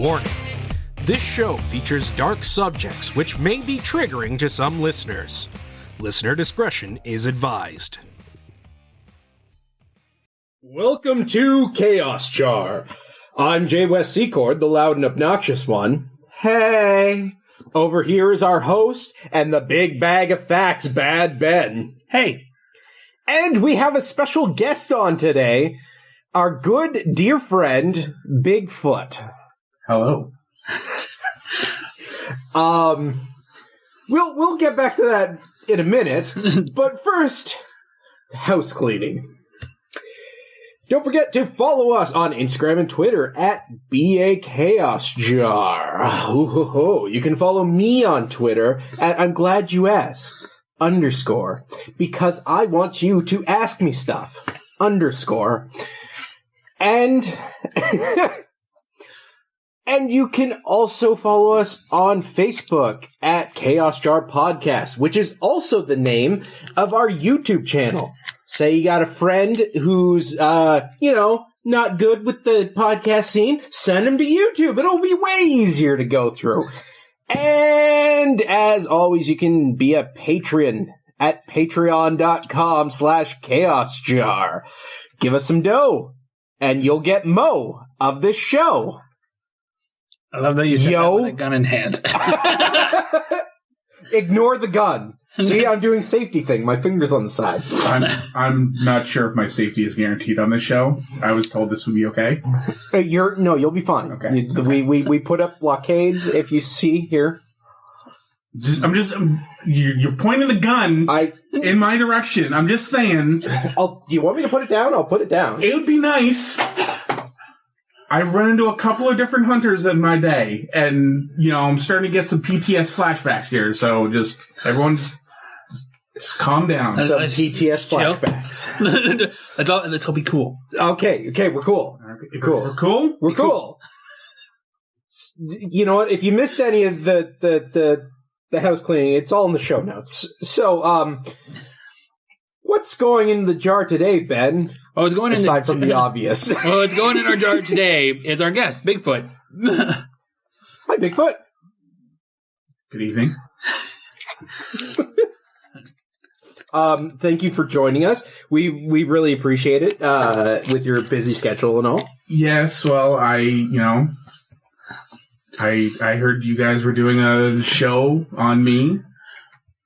warning. This show features dark subjects which may be triggering to some listeners. Listener discretion is advised. Welcome to Chaos Jar. I'm J. West Secord, the loud and obnoxious one. Hey! Over here is our host and the big bag of facts, Bad Ben. Hey! And we have a special guest on today, our good dear friend, Bigfoot. Hello. We'll get back to that in a minute, but first, house cleaning. Don't forget to follow us on Instagram and Twitter at BAChaosJar. You can follow me on Twitter at I'm Glad You Asked _ because I want you to ask me stuff _ and and you can also follow us on Facebook at Chaos Jar Podcast, which is also the name of our YouTube channel. Say you got a friend who's, not good with the podcast scene, send him to YouTube. It'll be way easier to go through. And as always, you can be a patron at patreon.com/chaosjar. Give us some dough, and you'll get Mo of this show. I love that you said that with a gun in hand. Ignore the gun. See, I'm doing safety thing. My finger's on the side. I'm not sure if my safety is guaranteed on this show. I was told this would be okay. You'll be fine. Okay. We put up blockades. If you see here, you're pointing the gun in my direction. I'm just saying. Do you want me to put it down? I'll put it down. It would be nice. I've run into a couple of different hunters in my day, and, I'm starting to get some PTS flashbacks here, so everyone just calm down. Some PTS flashbacks. That'll be cool. Okay, we're cool. Cool. We're cool? We're cool. You know what? If you missed any of the house cleaning, it's all in the show notes. So, what's going in the jar today, Ben? Oh, it's going aside from the obvious. What's going in our jar today is our guest, Bigfoot. Hi, Bigfoot. Good evening. Thank you for joining us. We really appreciate it, with your busy schedule and all. Yes, well, I heard you guys were doing a show on me.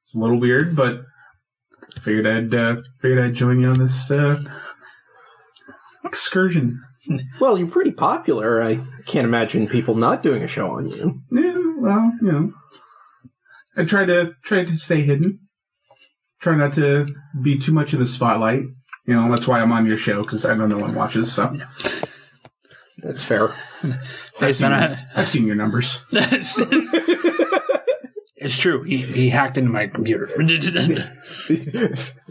It's a little weird, but figured I'd join you on this excursion. Well, you're pretty popular. I can't imagine people not doing a show on you. Yeah, well, I try to stay hidden. Try not to be too much in the spotlight. That's why I'm on your show, because I know no one watches, so. That's fair. I've seen your numbers. It's true. He hacked into my computer.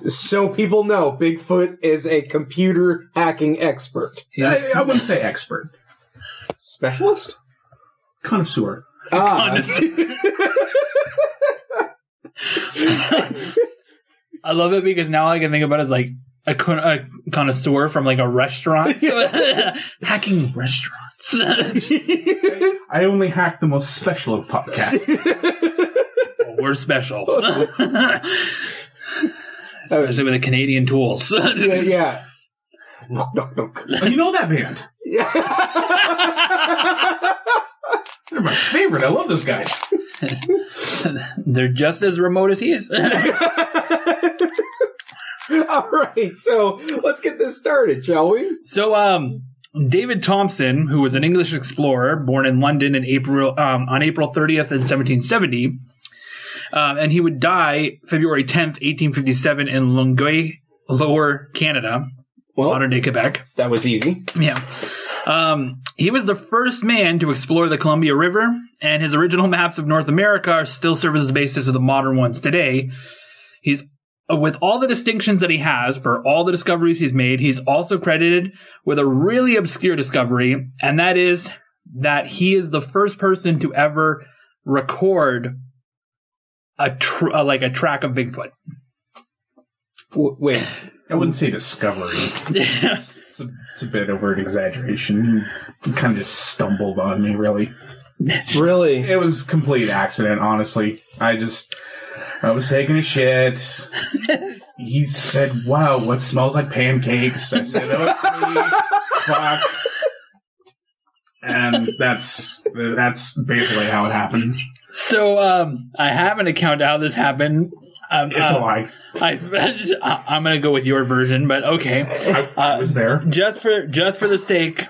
So people know, Bigfoot is a computer hacking expert. I wouldn't say expert. Specialist? Connoisseur. I love it because now all I can think about it is like a connoisseur from like a restaurant. Hacking restaurants. I only hack the most special of podcasts. We're special. Especially with the Canadian tools. Yeah. Knock, knock, knock. Oh, you know that band? Yeah. They're my favorite. I love those guys. They're just as remote as he is. All right, so let's get this started, shall we? So, David Thompson, who was an English explorer born in London on April 30th in 1770, and he would die February 10th, 1857 in Longueuil, Lower Canada, modern-day Quebec. That was easy. Yeah. He was the first man to explore the Columbia River, and his original maps of North America still serve as the basis of the modern ones today. He's with all the distinctions that he has for all the discoveries he's made, he's also credited with a really obscure discovery, and that is that he is the first person to ever record a track of Bigfoot. Wait, I wouldn't say discovery. It's a bit over an exaggeration. He kind of just stumbled on me, really. Really? It was a complete accident, honestly. I was taking a shit. He said, "Wow, what smells like pancakes?" I said, "Oh, fuck." And that's basically how it happened. So I have an account of how this happened. It's a lie. I'm going to go with your version, but okay. I was there. Just for the sake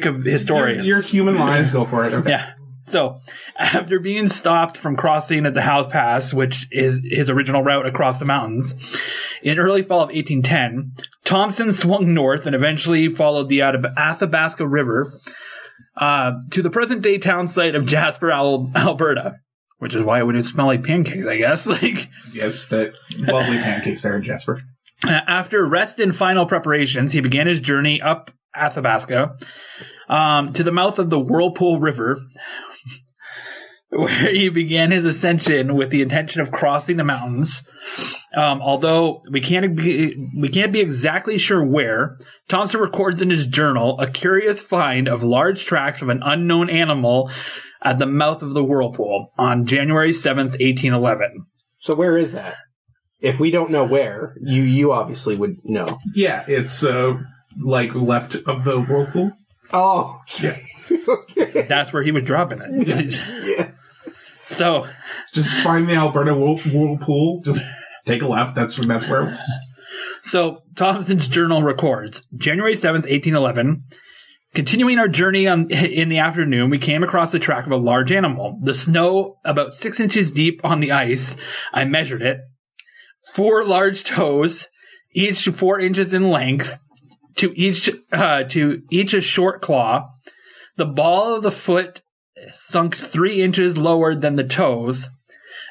of historians. Your human lies, go for it. Okay. Yeah. So, after being stopped from crossing at the House Pass, which is his original route across the mountains, in early fall of 1810, Thompson swung north and eventually followed the Athabasca River to the present-day town site of Jasper, Alberta, which is why it would smell like pancakes, I guess. Yes, the lovely pancakes there in Jasper. After rest and final preparations, he began his journey up Athabasca to the mouth of the Whirlpool River, where he began his ascension with the intention of crossing the mountains. Although we can't be exactly sure where, Thompson records in his journal a curious find of large tracks of an unknown animal at the mouth of the Whirlpool on January 7th, 1811. So where is that? If we don't know where, you obviously would know. Yeah, it's left of the Whirlpool. Oh, yeah. Okay. That's where he was dropping it. Yeah. So, just find the Alberta Whirlpool. Just take a left. That's where it was. So, Thompson's journal records January 7th, 1811. Continuing our journey in the afternoon, we came across the track of a large animal. The snow about 6 inches deep on the ice. I measured it. 4 large toes, each 4 inches in length. To each a short claw. The ball of the foot sunk 3 inches lower than the toes.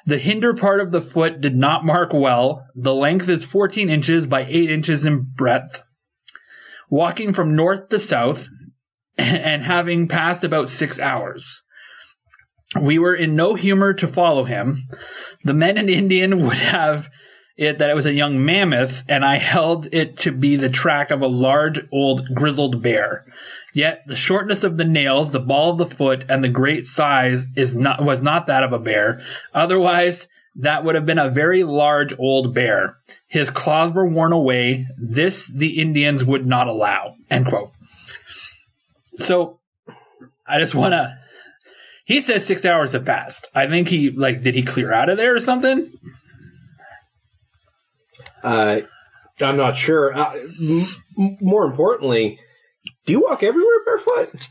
The hinder part of the foot did not mark well. The length is 14 inches by 8 inches in breadth. Walking from north to south and having passed about 6 hours. We were in no humor to follow him. The men and Indian would have it that it was a young mammoth, and I held it to be the track of a large, old, grizzled bear. Yet the shortness of the nails, the ball of the foot, and the great size was not that of a bear. Otherwise, that would have been a very large old bear. His claws were worn away. This the Indians would not allow. End quote. So, I just want to... He says 6 hours have passed. I think did he clear out of there or something? I'm not sure. More importantly, do you walk everywhere barefoot?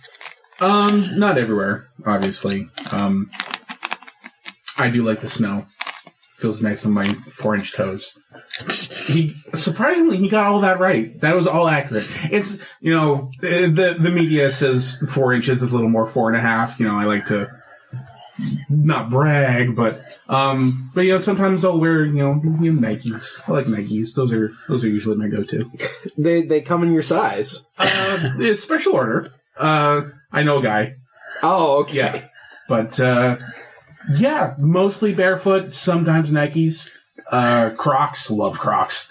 Not everywhere, obviously. I do like the snow. Feels nice on my 4-inch toes. Surprisingly, he got all that right. That was all accurate. It's, the media says 4 inches is a little more 4.5. I like to not brag, but sometimes I'll wear, Nikes. I like Nikes. Those are usually my go-to. They come in your size. It's special order. I know a guy. Oh, okay. Yeah. But, mostly barefoot, sometimes Nikes. Crocs, love Crocs.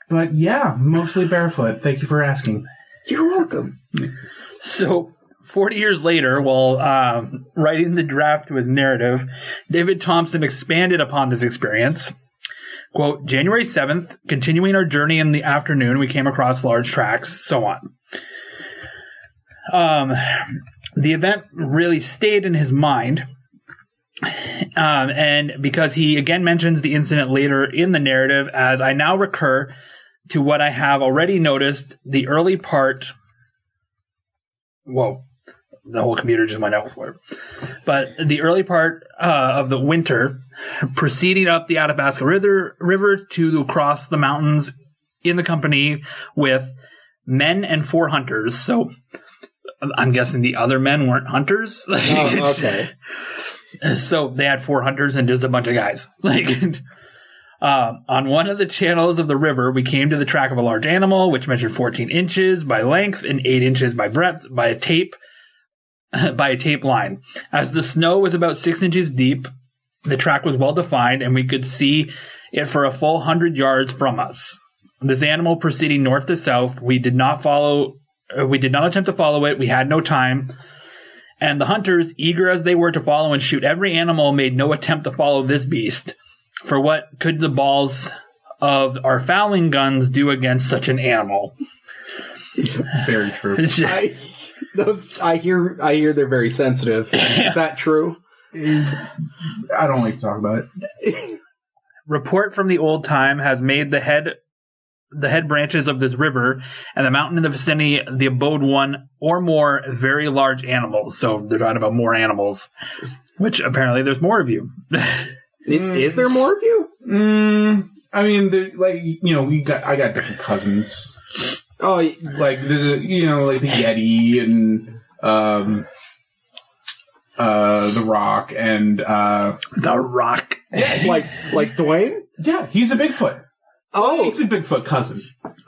But yeah, mostly barefoot. Thank you for asking. You're welcome. So, 40 years later, while writing the draft to his narrative, David Thompson expanded upon this experience. Quote, January 7th, continuing our journey in the afternoon, we came across large tracks, so on. The event really stayed in his mind. And because he again mentions the incident later in the narrative, as I now recur to what I have already noticed, the early part... Whoa. The whole computer just went out for it. But the early part of the winter, proceeding up the Athabasca River to cross the mountains in the company with men and 4 hunters. So I'm guessing the other men weren't hunters. Oh, okay. So they had 4 hunters and just a bunch of guys. On one of the channels of the river, we came to the track of a large animal, which measured 14 inches by length and 8 inches by breadth by a tape line. As the snow was about 6 inches deep, the track was well defined, and we could see it for a full 100 yards from us. This animal proceeding north to south. We did not attempt to follow it. We had no time. And the hunters, eager as they were to follow and shoot every animal, made no attempt to follow this beast. For what could the balls of our fowling guns do against such an animal? Very true. I hear they're very sensitive. Is that true? I don't like to talk about it. Report from the old time has made the head branches of this river and the mountain in the vicinity the abode one or more very large animals. So they're talking about more animals, which apparently there's more of you. Is there more of you? I mean, I got different cousins. Oh, like the Yeti and the Rock and the Rock. Yeah, like Dwayne. Yeah, he's a Bigfoot. Oh, he's a Bigfoot cousin.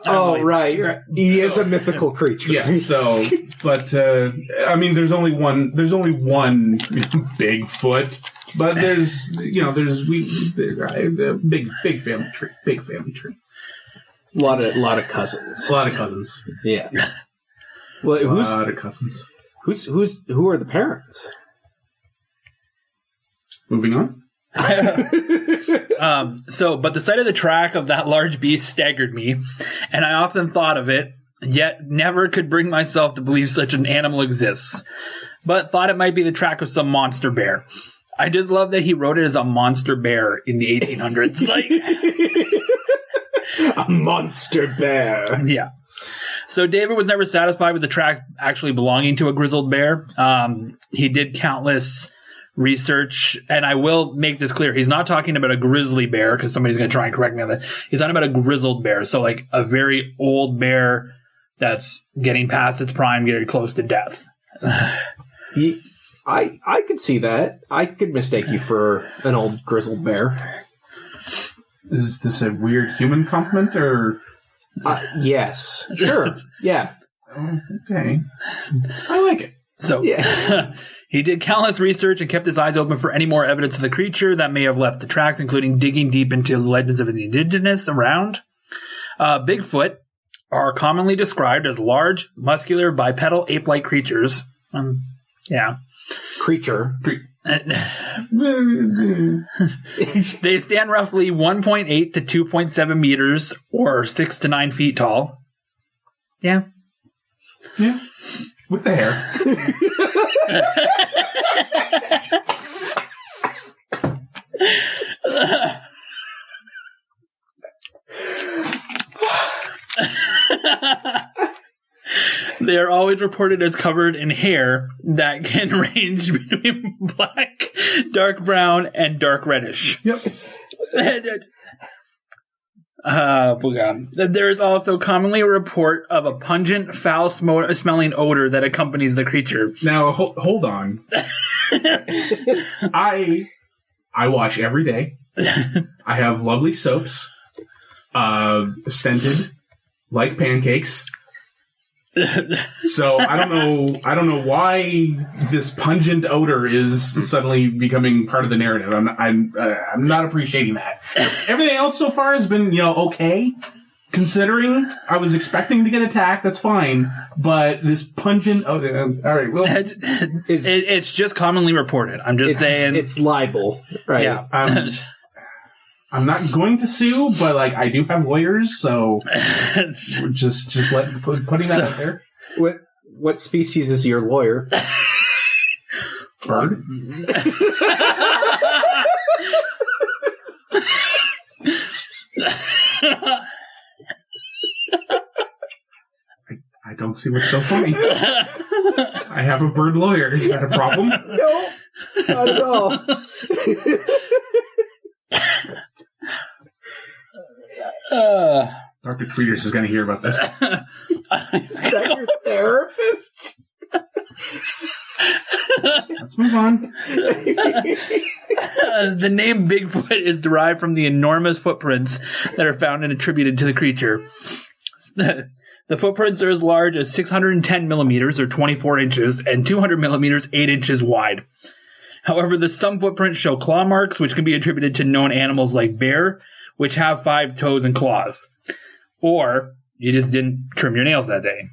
Oh, right. He is a mythical creature. Yeah. So, but I mean, there's only one Bigfoot, but there's big family tree. Big family tree. A lot of cousins. A lot of cousins. Yeah. Well, a lot of cousins. Who are the parents? Moving on. But the sight of the track of that large beast staggered me, and I often thought of it, yet never could bring myself to believe such an animal exists, but thought it might be the track of some monster bear. I just love that he wrote it as a monster bear in the 1800s. Like a monster bear. Yeah. So David was never satisfied with the tracks actually belonging to a grizzled bear. He did countless research, and I will make this clear. He's not talking about a grizzly bear, because somebody's going to try and correct me on that. He's talking about a grizzled bear, so like a very old bear that's getting past its prime, getting close to death. I could see that. I could mistake you for an old grizzled bear. Is this a weird human compliment, or? Yes. Sure. Yeah. Okay. I like it. So, yeah. He did countless research and kept his eyes open for any more evidence of the creature that may have left the tracks, including digging deep into the legends of the indigenous around. Bigfoot are commonly described as large, muscular, bipedal, ape-like creatures. Yeah. Creature. They stand roughly 1.8 to 2.7 meters, or 6 to 9 feet tall. Yeah. Yeah. With the hair. They are always reported as covered in hair that can range between black, dark brown, and dark reddish. Yep. There is also commonly a report of a pungent, foul-smelling odor that accompanies the creature. Now, hold on. I wash every day. I have lovely soaps, scented like pancakes. So I don't know why this pungent odor is suddenly becoming part of the narrative. I'm not appreciating that. Everything else so far has been okay. Considering I was expecting to get attacked, that's fine. But this pungent odor. All right, well, it's just commonly reported. I'm just saying it's libel, right? Yeah. I'm not going to sue, but I do have lawyers, so just putting that out there. What species is your lawyer? Bird. I don't see what's so funny. I have a bird lawyer. Is that a problem? No, not at all. Dr. Tweeters is going to hear about this. Is that your therapist? Let's move on. The name Bigfoot is derived from the enormous footprints that are found and attributed to the creature. The footprints are as large as 610 millimeters, or 24 inches, and 200 millimeters, 8 inches wide. However, some footprints show claw marks, which can be attributed to known animals like bear, which have 5 toes and claws. Or you just didn't trim your nails that day.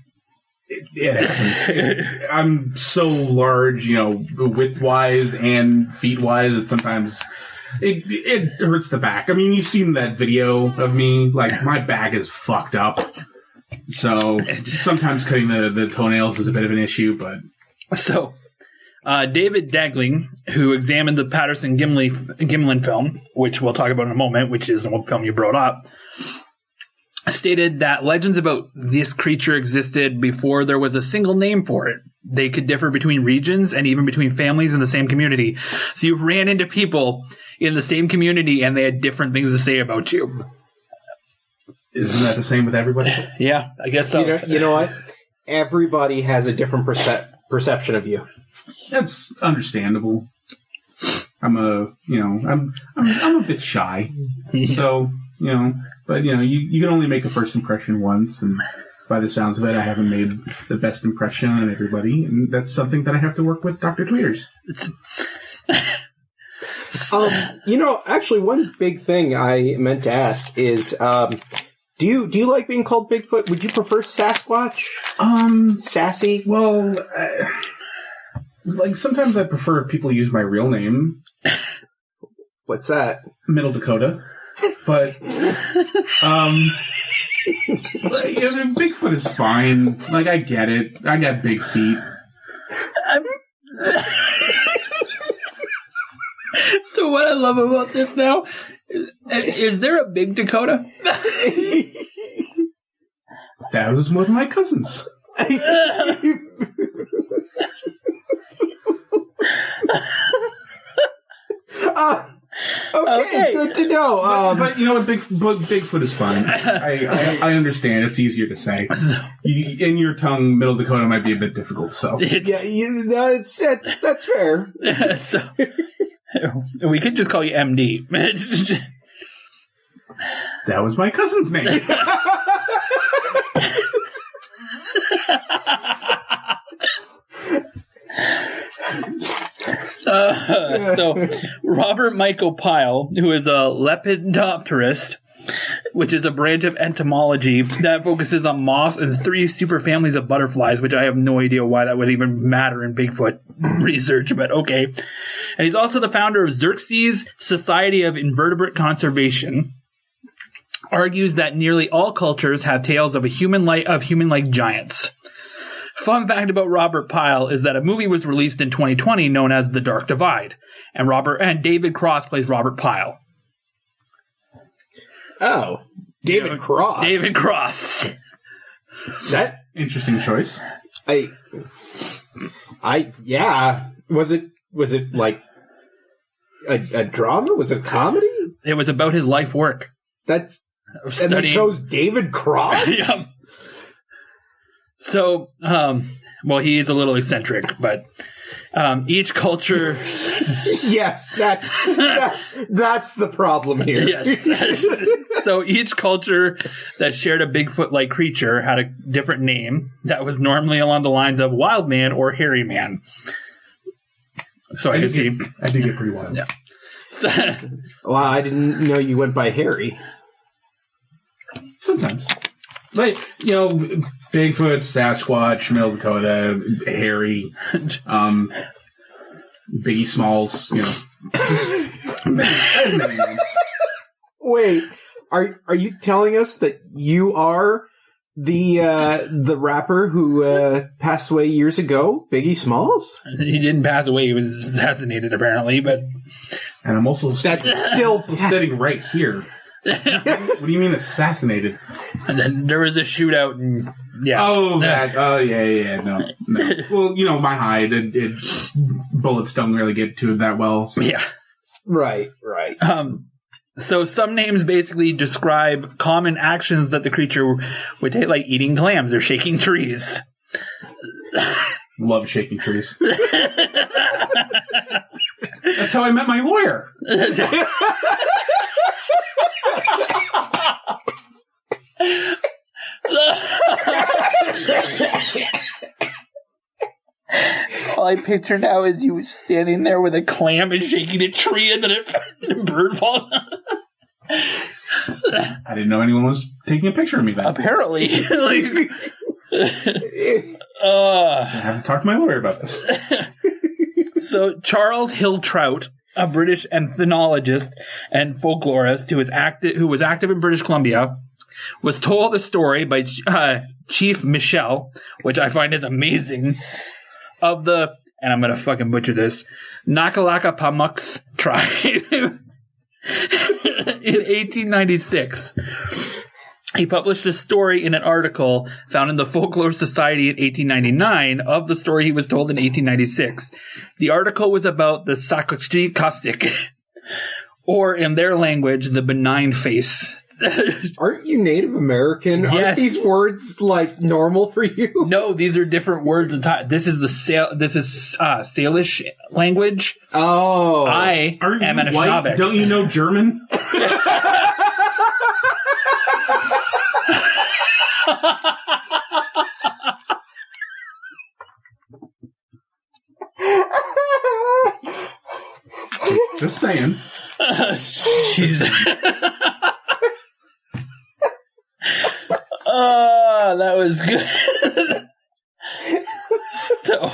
It happens. I'm so large, width-wise and feet-wise, that sometimes it hurts the back. I mean, you've seen that video of me. Like, my back is fucked up. So sometimes cutting the toenails is a bit of an issue, but... So, David Dagling, who examined the Patterson-Gimlin film, which we'll talk about in a moment, which is the film you brought up, stated that legends about this creature existed before there was a single name for it. They could differ between regions and even between families in the same community. So you've ran into people in the same community and they had different things to say about you. Isn't that the same with everybody? Yeah, I guess so. You know what? Everybody has a different perception of you. That's understandable. I'm a bit shy. So, but you can only make a first impression once, and by the sounds of it, I haven't made the best impression on everybody, and that's something that I have to work with Dr. Tweeters. Actually, one big thing I meant to ask is, do you like being called Bigfoot? Would you prefer Sasquatch? Sassy? Well, sometimes I prefer if people use my real name. What's that? Middle Dakota. But, Bigfoot is fine. Like, I get it. I got big feet. So what I love about this now is there a Big Dakota? That was one of my cousins. Okay, good to know. But you know what, Bigfoot is fine. I understand. It's easier to say. In your tongue, Middle Dakota might be a bit difficult. So that's fair. So we could just call you MD. That was my cousin's name. So Robert Michael Pyle, who is a lepidopterist, which is a branch of entomology that focuses on moths and 3 superfamilies of butterflies, which I have no idea why that would even matter in Bigfoot research, but okay. And he's also the founder of Xerxes Society of Invertebrate Conservation, argues that nearly all cultures have tales of human-like giants. Fun fact about Robert Pyle is that a movie was released in 2020 known as The Dark Divide, and David Cross plays Robert Pyle. Oh, David Cross. David Cross. That interesting choice. Yeah. Was it like a drama? Was it a comedy? It was about his life work. And they chose David Cross? Yeah. So, he is a little eccentric, but each culture... Yes, that's the problem here. Yes. So each culture that shared a Bigfoot-like creature had a different name that was normally along the lines of wild man or hairy man. So I did get pretty wild. Yeah. Well, I didn't know you went by Harry. Sometimes. Like, Bigfoot, Sasquatch, Middle Dakota, Harry, Biggie Smalls, Wait, are you telling us that you are the rapper who passed away years ago, Biggie Smalls? He didn't pass away; he was assassinated, apparently. But and I'm also still sitting right here. What do you mean assassinated? And then there was a shootout, and yeah. Oh, that. Oh, yeah. No. Well, my hide, bullets don't really get to it that well. So. Yeah. Right. So some names basically describe common actions that the creature would take, like eating clams or shaking trees. Love shaking trees. That's how I met my lawyer. All I picture now is you standing there with a clam and shaking a tree, and then a bird falls. I didn't know anyone was taking a picture of me then. Apparently. I have to talk to my lawyer about this. So Charles Hill Trout, a British ethnologist and folklorist who was active in British Columbia, was told a story by Chief Michel, which I find is amazing, of the, and I'm going to fucking butcher this, Nakalaka Pamuks tribe in 1896. He published a story in an article found in the Folklore Society in 1899 of the story he was told in 1896. The article was about the Sakokchi Kasik, or in their language, the benign face. Aren't you Native American? Yes. Aren't these words like normal for you? No, these are different words. This is Salish language. Oh, I am an Anishinaabe. Don't you know German? Just saying. Jeez. Oh, that was good. So.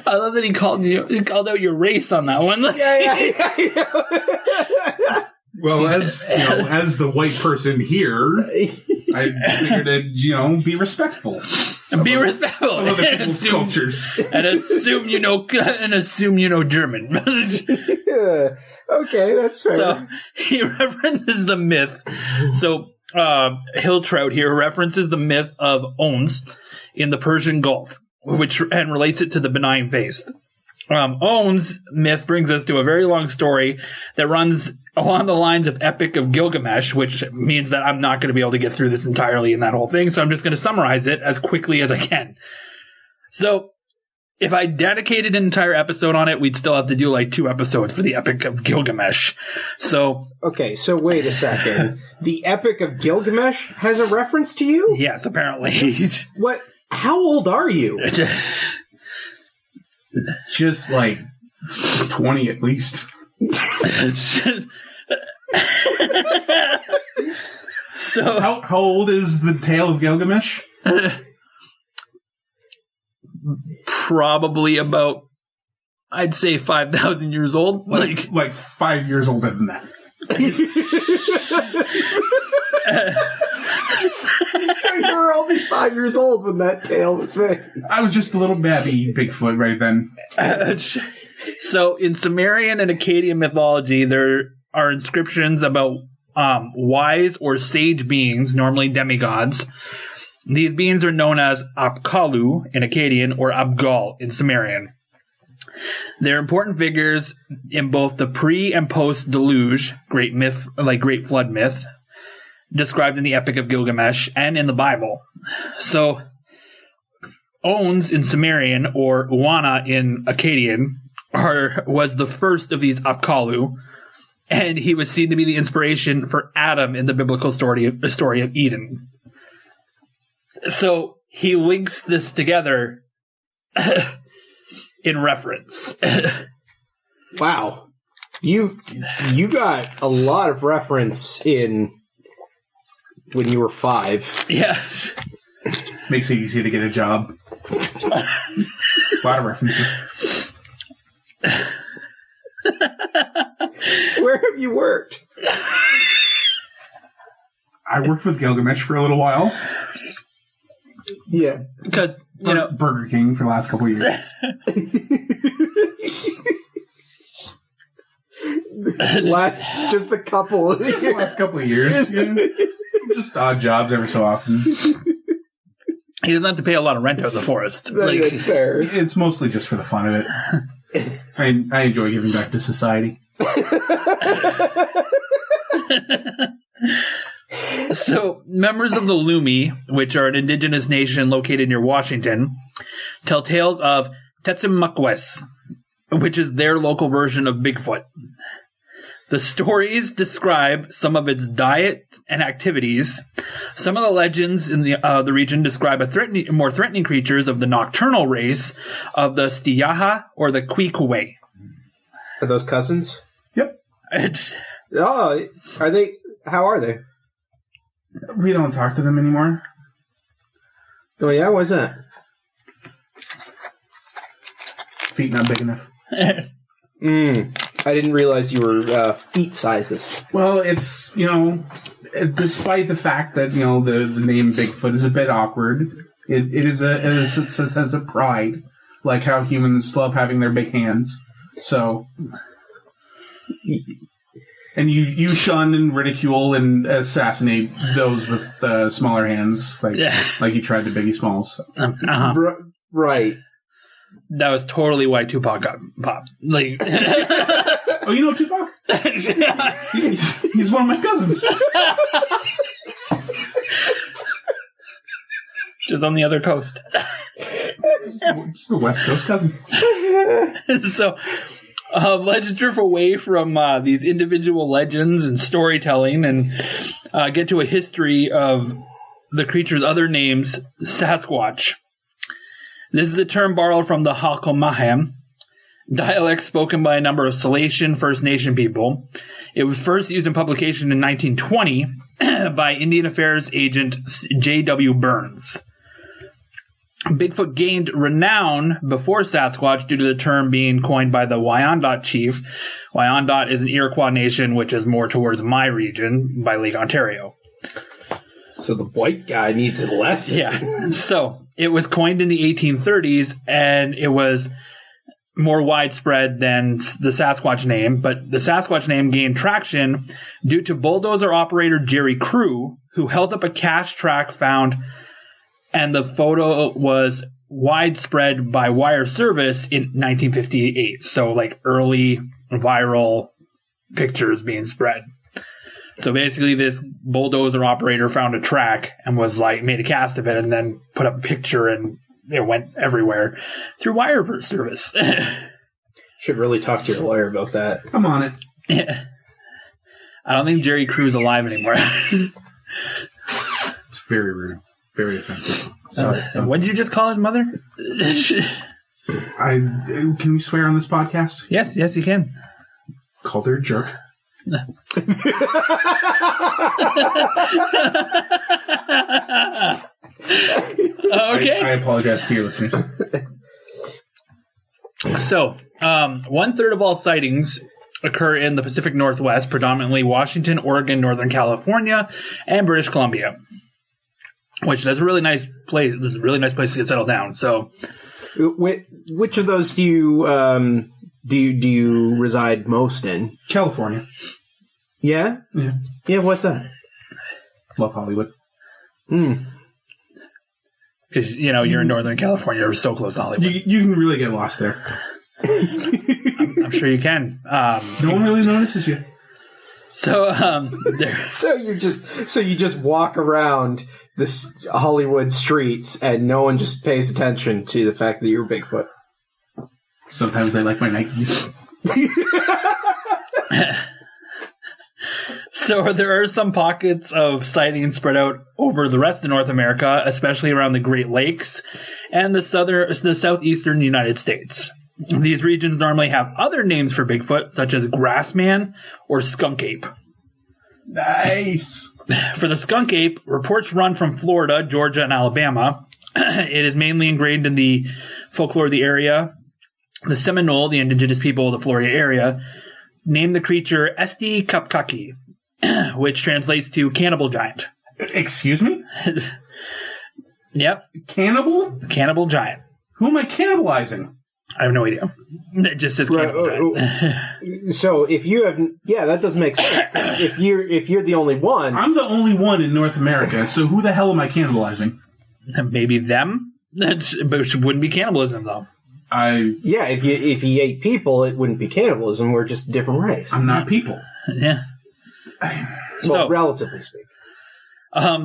I love that he called out your race on that one. Yeah. Well, as the white person here, I figured to be respectful. Be respectful of other people's cultures, and assume you know German. Okay, that's fair. So he references the myth. So Hill Trout here references the myth of Ons in the Persian Gulf, and relates it to the benign face. Ons myth brings us to a very long story that runs along the lines of Epic of Gilgamesh, which means that I'm not going to be able to get through this entirely in that whole thing, so I'm just going to summarize it as quickly as I can. So, if I dedicated an entire episode on it, we'd still have to do like 2 episodes for the Epic of Gilgamesh. So... Okay, so wait a second. The Epic of Gilgamesh has a reference to you? Yes, apparently. What? How old are you? Just like 20 at least. So how old is the Tale of Gilgamesh? Probably about, I'd say, 5,000 years old. Like 5 years older than that. So you were only 5 years old when that tale was made. I was just a little babby Bigfoot right then. So in Sumerian and Akkadian mythology, there are inscriptions about wise or sage beings, normally demigods. These beings are known as Apkallu in Akkadian or Abgal in Sumerian. They're important figures in both the pre- and post-deluge great flood myth, described in the Epic of Gilgamesh and in the Bible. So, Ons in Sumerian or Uana in Akkadian was the first of these Apkallu, and he was seen to be the inspiration for Adam in the biblical story of Eden. So he links this together in reference. Wow. You got a lot of reference in when you were 5. Yeah. Makes it easy to get a job. A lot of references. Where have you worked? I worked with Gilgamesh for a little while. Yeah. Because, Burger King for the last couple of years. Just a couple. Just the last couple of years. Just odd jobs every so often. He doesn't have to pay a lot of rent out of the forest. That's fair. It's mostly just for the fun of it. I enjoy giving back to society. So, members of the Lumi, which are an indigenous nation located near Washington, tell tales of Tetsimukwas, which is their local version of Bigfoot. The stories describe some of its diet and activities. Some of the legends in the region describe more threatening creatures of the nocturnal race of the Stiyaha or the Kwikwe. Are those cousins? Yep. Oh, are they? How are they? We don't talk to them anymore. Oh yeah, why's that? Feet not big enough. I didn't realize you were feet sizes. Well, it's, despite the fact that, the name Bigfoot is a bit awkward, it is a sense of pride, like how humans love having their big hands. So, and you shun and ridicule and assassinate those with smaller hands, like you tried to Biggie Smalls. Right. That was totally why Tupac got popped. Like, oh, you know Tupac? He's one of my cousins. Just on the other coast. Just the West Coast cousin. So, let's drift away from these individual legends and storytelling and get to a history of the creature's other names, Sasquatch. This is a term borrowed from the Hakomaham, dialect spoken by a number of Salation First Nation people. It was first used in publication in 1920 by Indian Affairs agent J.W. Burns. Bigfoot gained renown before Sasquatch due to the term being coined by the Wyandot chief. Wyandot is an Iroquois nation, which is more towards my region by Lake Ontario. So the white guy needs a lesson. Yeah. So it was coined in the 1830s, and it was more widespread than the Sasquatch name. But the Sasquatch name gained traction due to bulldozer operator Jerry Crew, who held up a cache track found, and the photo was widespread by wire service in 1958. So like early viral pictures being spread. So basically this bulldozer operator found a track and was like, made a cast of it and then put up a picture and it went everywhere through wire service. Should really talk to your lawyer about that. I'm on it. Yeah. I don't think Jerry Crew's alive anymore. It's very rude. Very offensive. Sorry. What did you just call his mother? Can we swear on this podcast? Yes, you can. Called her a jerk. Okay. I apologize to your listeners. So, 1/3 of all sightings occur in the Pacific Northwest, predominantly Washington, Oregon, Northern California, and British Columbia. Which is a really nice place. It's a really nice place to get settled down. So, which of those do you reside most in? California. Yeah? Yeah. Yeah, what's that? Love Hollywood. Because, you're in Northern California. You're so close to Hollywood. You can really get lost there. I'm sure you can. No one really notices you. So, So you just walk around this Hollywood streets and no one just pays attention to the fact that you're Bigfoot. Sometimes they like my Nikes. So there are some pockets of sightings spread out over the rest of North America, especially around the Great Lakes and the southeastern United States. These regions normally have other names for Bigfoot, such as grassman or skunk ape. Nice. For the skunk ape, reports run from Florida, Georgia, and Alabama. It is mainly ingrained in the folklore of the area. The Seminole, the indigenous people of the Florida area, named the creature Esti Kapkaki, which translates to cannibal giant. Excuse me? Yep. Cannibal? Cannibal giant. Who am I cannibalizing? I have no idea. It just says cannibal giant. So if you have, that doesn't make sense. If you're the only one, I'm the only one in North America. So who the hell am I cannibalizing? Maybe them. But it wouldn't be cannibalism though. If he ate people, it wouldn't be cannibalism. We're just a different race. I'm not people. Yeah. Well, relatively speaking.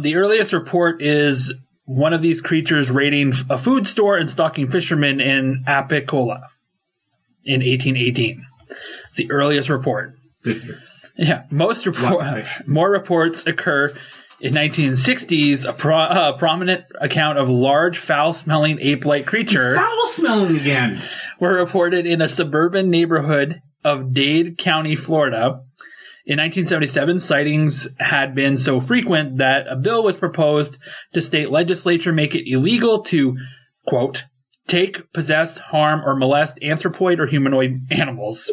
The earliest report is one of these creatures raiding a food store and stalking fishermen in Apicula in 1818. It's the earliest report. Good. Yeah, more reports occur in 1960s. A prominent account of large, foul-smelling ape-like creature. Foul-smelling again. Were reported in a suburban neighborhood of Dade County, Florida. In 1977, sightings had been so frequent that a bill was proposed to state legislature make it illegal to, quote, take, possess, harm, or molest anthropoid or humanoid animals.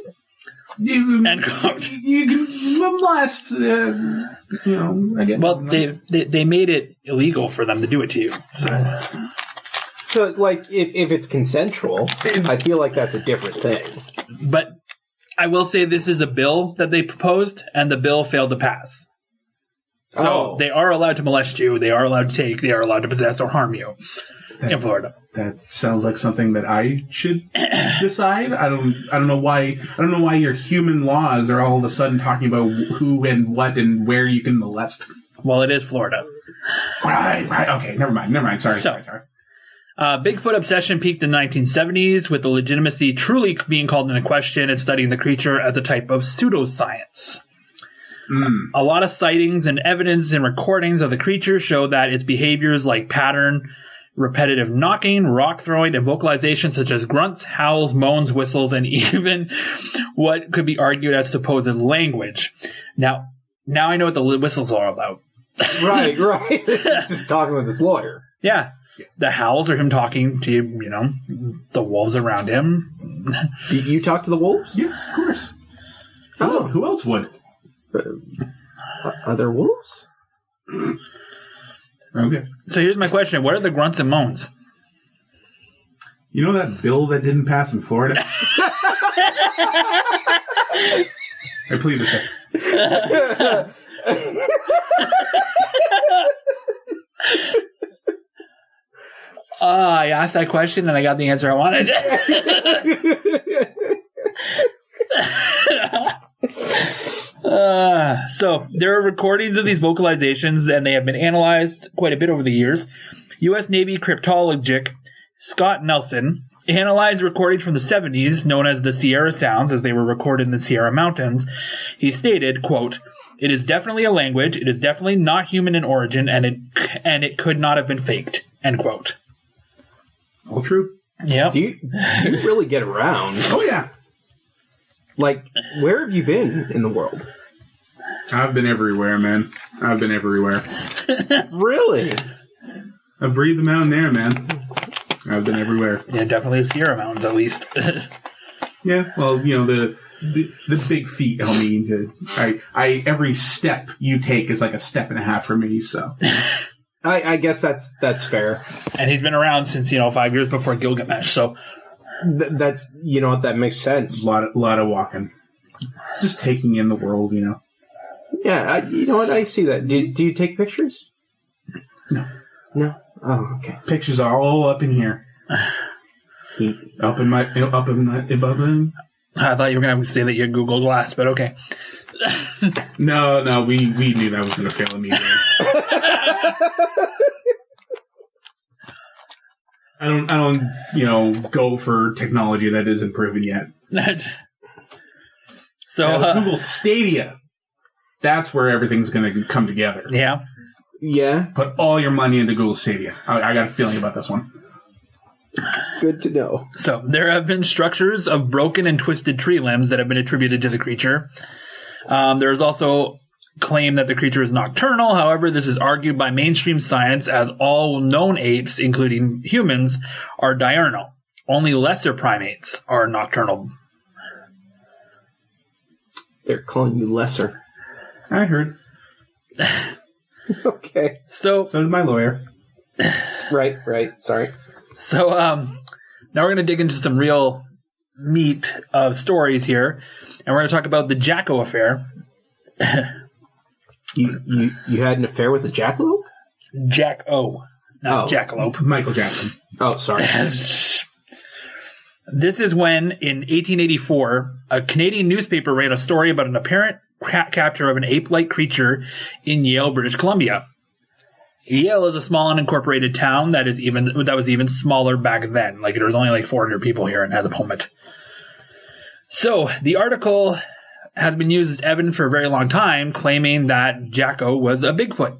End quote. You can molest, I get. Well, they made it illegal for them to do it to you. So like, if it's consensual, I feel like that's a different thing. But I will say this is a bill that they proposed, and the bill failed to pass. So they are allowed to molest you. They are allowed to take. They are allowed to possess or harm you in Florida. That sounds like something that I should decide. I don't know why. I don't know why your human laws are all of a sudden talking about who and what and where you can molest. Well, it is Florida. Right. Okay. Never mind. Sorry. Bigfoot obsession peaked in the 1970s, with the legitimacy truly being called into question and studying the creature as a type of pseudoscience. A lot of sightings and evidence and recordings of the creature show that its behaviors like pattern, repetitive knocking, rock throwing, and vocalization such as grunts, howls, moans, whistles, and even what could be argued as supposed language. Now I know what the whistles are about. Right. Just talking with this lawyer. Yeah. The howls are him talking to, the wolves around him. You talk to the wolves? Yes, of course. Who else would? Other wolves? Okay. So here's my question. What are the grunts and moans? You know that bill that didn't pass in Florida? I plead the fifth. I asked that question and I got the answer I wanted. So there are recordings of these vocalizations, and they have been analyzed quite a bit over the years. U.S. Navy cryptologist Scott Nelson analyzed recordings from the 70s, known as the Sierra Sounds, as they were recorded in the Sierra Mountains. He stated, quote, "It is definitely a language. It is definitely not human in origin, and it could not have been faked." End quote. All true. Yeah. Do you really get around? Oh, yeah. Like, where have you been in the world? I've been everywhere, man. I've been everywhere. Really? I breathed the mountain air, man. I've been everywhere. Yeah, definitely the Sierra Mountains, at least. Yeah, well, the big feet, homie. Every step you take is like a step and a half for me, so... I guess that's fair. And he's been around since 5 years before Gilgamesh. So that's that makes sense. A lot of walking, just taking in the world. Yeah, you know what? I see that. Do you take pictures? No. Oh, okay. Pictures are all up in here. Up in. I thought you were gonna say that you had Google Glass, but okay. No, we knew that was gonna fail immediately. I don't, go for technology that isn't proven yet. So Google Stadia, that's where everything's going to come together. Yeah. Put all your money into Google Stadia. I got a feeling about this one. Good to know. So there have been structures of broken and twisted tree limbs that have been attributed to the creature. There is also claim that the creature is nocturnal. However, this is argued by mainstream science, as all known apes, including humans, are diurnal. Only lesser primates are nocturnal. They're calling you lesser. I heard. Okay. So did my lawyer. Right. Sorry. So now we're going to dig into some real meat of stories here, and we're going to talk about the Jacko affair. You had an affair with a jackalope? Jack-O, not jackalope. Michael Jackson. Oh, sorry. This is when, in 1884, a Canadian newspaper ran a story about an apparent capture of an ape-like creature in Yale, British Columbia. Yale is a small unincorporated town that was even smaller back then. There was only 400 people here at the moment. So the article has been used as evidence for a very long time, claiming that Jacko was a Bigfoot.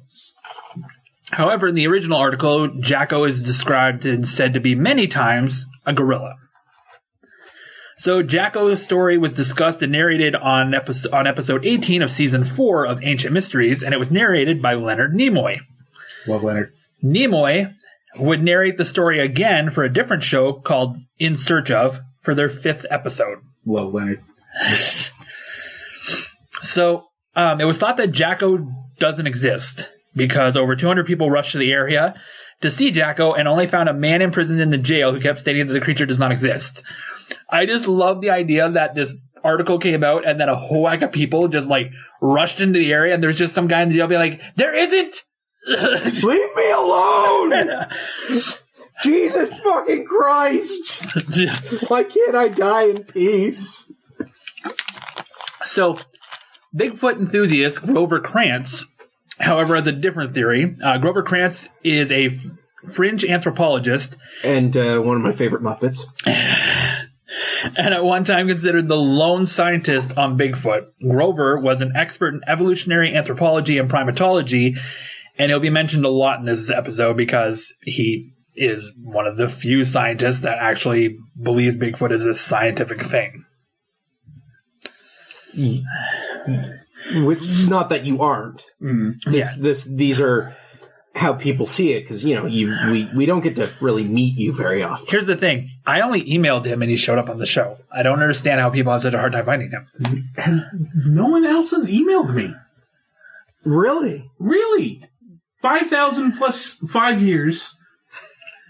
However, in the original article, Jacko is described and said to be many times a gorilla. So Jacko's story was discussed and narrated on episode 18 of season 4 of Ancient Mysteries, and it was narrated by Leonard Nimoy. Love Leonard. Nimoy would narrate the story again for a different show called In Search Of for their 5th episode. Love Leonard. So it was thought that Jacko doesn't exist because over 200 people rushed to the area to see Jacko and only found a man imprisoned in the jail who kept stating that the creature does not exist. I just love the idea that this article came out and then a whole whack of people just like rushed into the area and there's just some guy in the jail being like, there isn't! Leave me alone! Jesus fucking Christ! Why can't I die in peace? So, Bigfoot enthusiast Grover Krantz, however, has a different theory. Grover Krantz is a fringe anthropologist. And one of my favorite Muppets. And at one time considered the lone scientist on Bigfoot. Grover was an expert in evolutionary anthropology and primatology, and he'll be mentioned a lot in this episode because he is one of the few scientists that actually believes Bigfoot is a scientific thing. Not that you aren't. These are how people see it, because we don't get to really meet you very often. Here's the thing: I only emailed him and he showed up on the show. I don't understand how people have such a hard time finding him. No one else has emailed me. Really? 5,000 plus 5 years,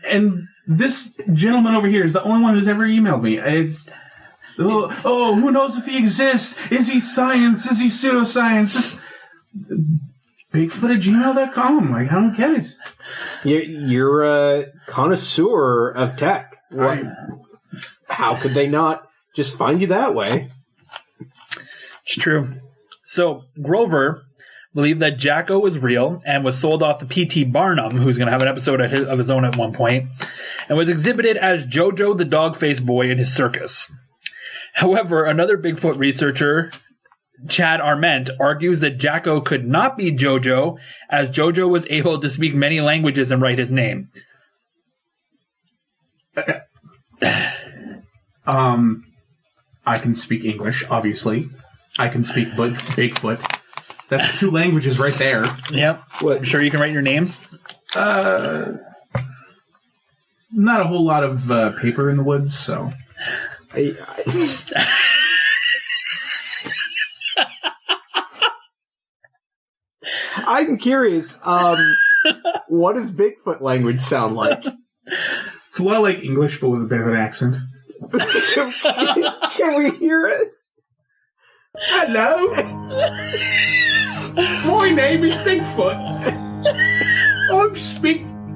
and this gentleman over here is the only one who's ever emailed me. Who knows if he exists? Is he science? Is he pseudoscience? Just Bigfoot@gmail.com. Like, I don't get it. You're a connoisseur of tech. How could they not just find you that way? It's true. So Grover believed that Jacko was real and was sold off to P.T. Barnum, who's going to have an episode of his own at one point, and was exhibited as Jojo the dog-faced boy in his circus. However, another Bigfoot researcher, Chad Arment, argues that Jacko could not be Jojo, as Jojo was able to speak many languages and write his name. I can speak English, obviously. I can speak Bigfoot. That's 2 languages right there. Yep. I'm sure you can write your name. Not a whole lot of paper in the woods, so... I'm curious, what does Bigfoot language sound like? It's a lot like English, but with a bit of an accent. Can we hear it? Hello? My name is Bigfoot.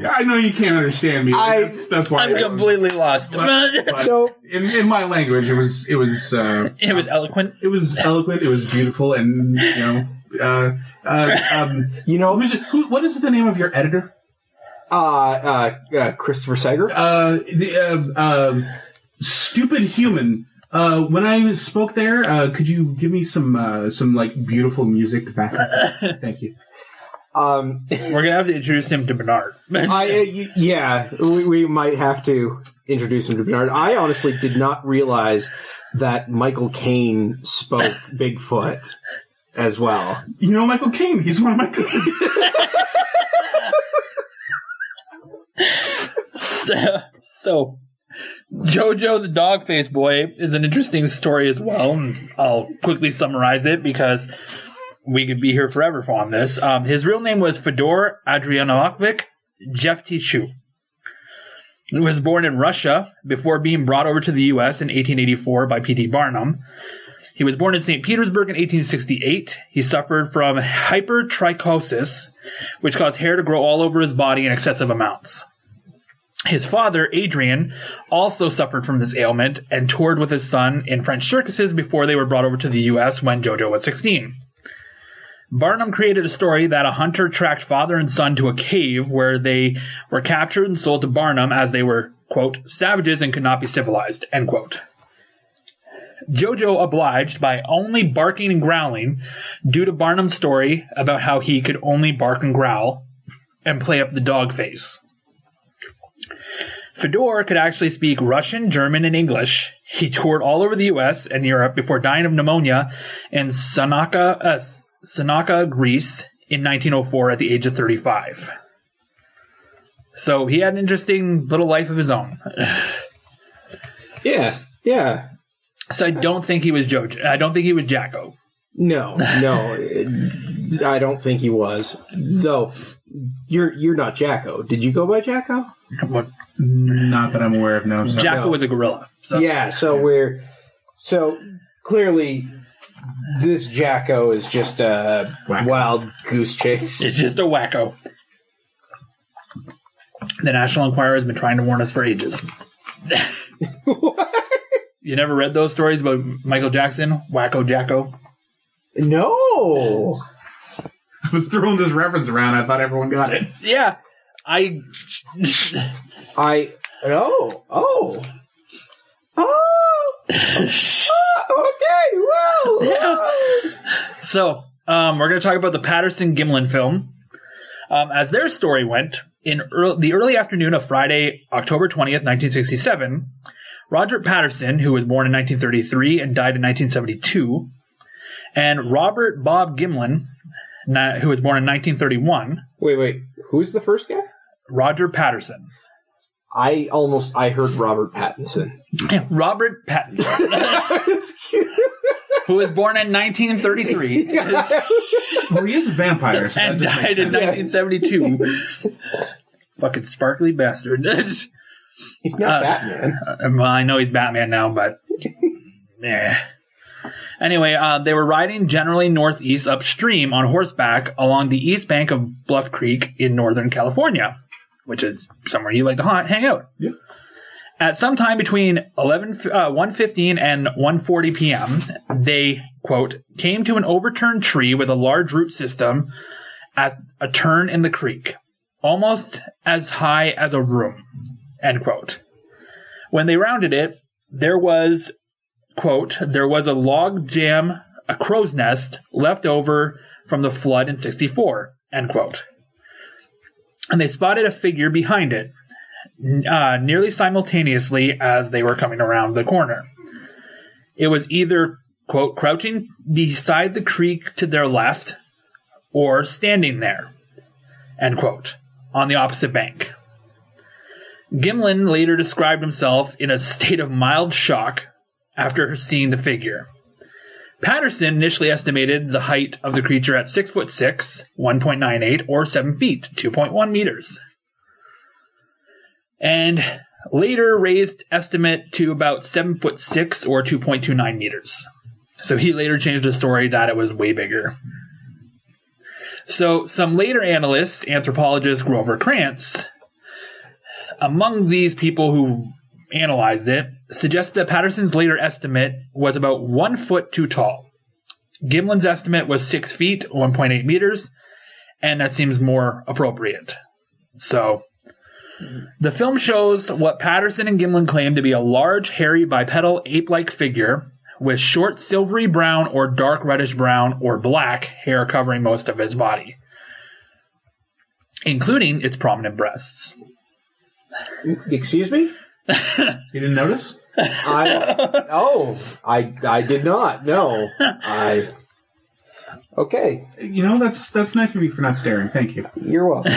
I know you can't understand me. That's why I'm completely lost. So, in my language, it was it was eloquent. It was eloquent. It was beautiful, and what is the name of your editor? Christopher Secord. Stupid human. When I spoke there, could you give me some like beautiful music to back up? Thank you. We're gonna have to introduce him to Bernard. We might have to introduce him to Bernard. I honestly did not realize that Michael Caine spoke Bigfoot as well. You know Michael Caine? He's one of my cousins. So, Jojo the dog-faced boy is an interesting story as well. I'll quickly summarize it because we could be here forever on this. His real name was Fedor Adrianovich Jeftishu. He was born in Russia before being brought over to the U.S. in 1884 by P.T. Barnum. He was born in St. Petersburg in 1868. He suffered from hypertrichosis, which caused hair to grow all over his body in excessive amounts. His father, Adrian, also suffered from this ailment and toured with his son in French circuses before they were brought over to the U.S. when Jojo was 16. Barnum created a story that a hunter tracked father and son to a cave where they were captured and sold to Barnum as they were, quote, savages and could not be civilized, end quote. Jojo obliged by only barking and growling due to Barnum's story about how he could only bark and growl and play up the dog face. Fedor could actually speak Russian, German, and English. He toured all over the U.S. and Europe before dying of pneumonia in Sanaka, Greece in 1904 at the age of 35. So he had an interesting little life of his own. Yeah. So I don't think he was Jojo. I don't think he was Jacko. No, I don't think he was. Though you're not Jacko. Did you go by Jacko? What? Not that I'm aware of. No. So. Jacko was a gorilla. So. Yeah. So clearly this Jacko is just a wild goose chase. It's just a wacko. The National Enquirer has been trying to warn us for ages. What? You never read those stories about Michael Jackson? Wacko Jacko? No. I was throwing this reference around. I thought everyone got it. Yeah. Okay, well. Yeah. So, we're going to talk about the Patterson-Gimlin film. As their story went, in the early afternoon of Friday, October 20th, 1967, Roger Patterson, who was born in 1933 and died in 1972, and Robert Bob Gimlin, who was born in 1931. Wait. Who's the first guy? Roger Patterson. I heard Robert Pattinson. Robert Pattinson. Who was born in 1933. Well, he is a vampire. So and died in 1972. Fucking sparkly bastard. He's not Batman. Well, I know he's Batman now, but... Anyway, they were riding generally northeast upstream on horseback along the east bank of Bluff Creek in Northern California, which is somewhere you like to hang out. Yep. At some time between 1:15 and 1:40 p.m., they, quote, came to an overturned tree with a large root system at a turn in the creek, almost as high as a room, end quote. When they rounded it, there was, quote, there was a log jam, a crow's nest, left over from the flood in 64, end quote. And they spotted a figure behind it, nearly simultaneously as they were coming around the corner. It was either, quote, crouching beside the creek to their left or standing there, end quote, on the opposite bank. Gimlin later described himself in a state of mild shock after seeing the figure. Patterson initially estimated the height of the creature at 6'6", 1.98, or 7 feet, 2.1 meters. And later raised estimate to about 7'6", or 2.29 meters. So he later changed the story that it was way bigger. So some later analysts, anthropologist Grover Krantz, among these people who analyzed it, suggests that Patterson's later estimate was about 1 foot too tall. Gimlin's estimate was 6 feet, 1.8 meters, and that seems more appropriate. So, the film shows what Patterson and Gimlin claim to be a large, hairy, bipedal, ape-like figure with short silvery brown or dark reddish brown or black hair covering most of his body, including its prominent breasts. Excuse me? You didn't notice? I did not. No. Okay. You know, that's nice of you for not staring. Thank you. You're welcome.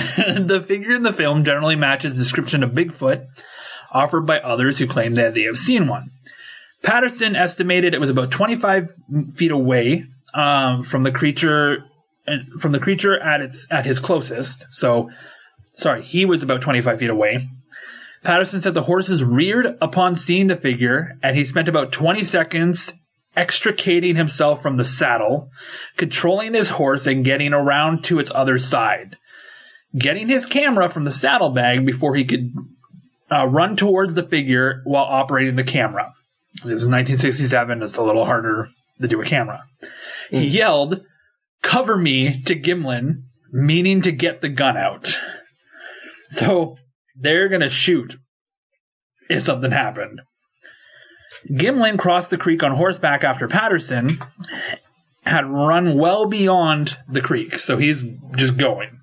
The figure in the film generally matches the description of Bigfoot offered by others who claim that they have seen one. Patterson estimated it was about 25 feet away from the creature at his closest. So, sorry, he was about 25 feet away. Patterson said the horses reared upon seeing the figure, and he spent about 20 seconds extricating himself from the saddle, controlling his horse, and getting around to its other side, getting his camera from the saddlebag before he could run towards the figure while operating the camera. This is 1967. It's a little harder to do a camera. He yelled, "Cover me," to Gimlin, meaning to get the gun out. So they're going to shoot if something happened. Gimlin crossed the creek on horseback after Patterson had run well beyond the creek, so he's just going.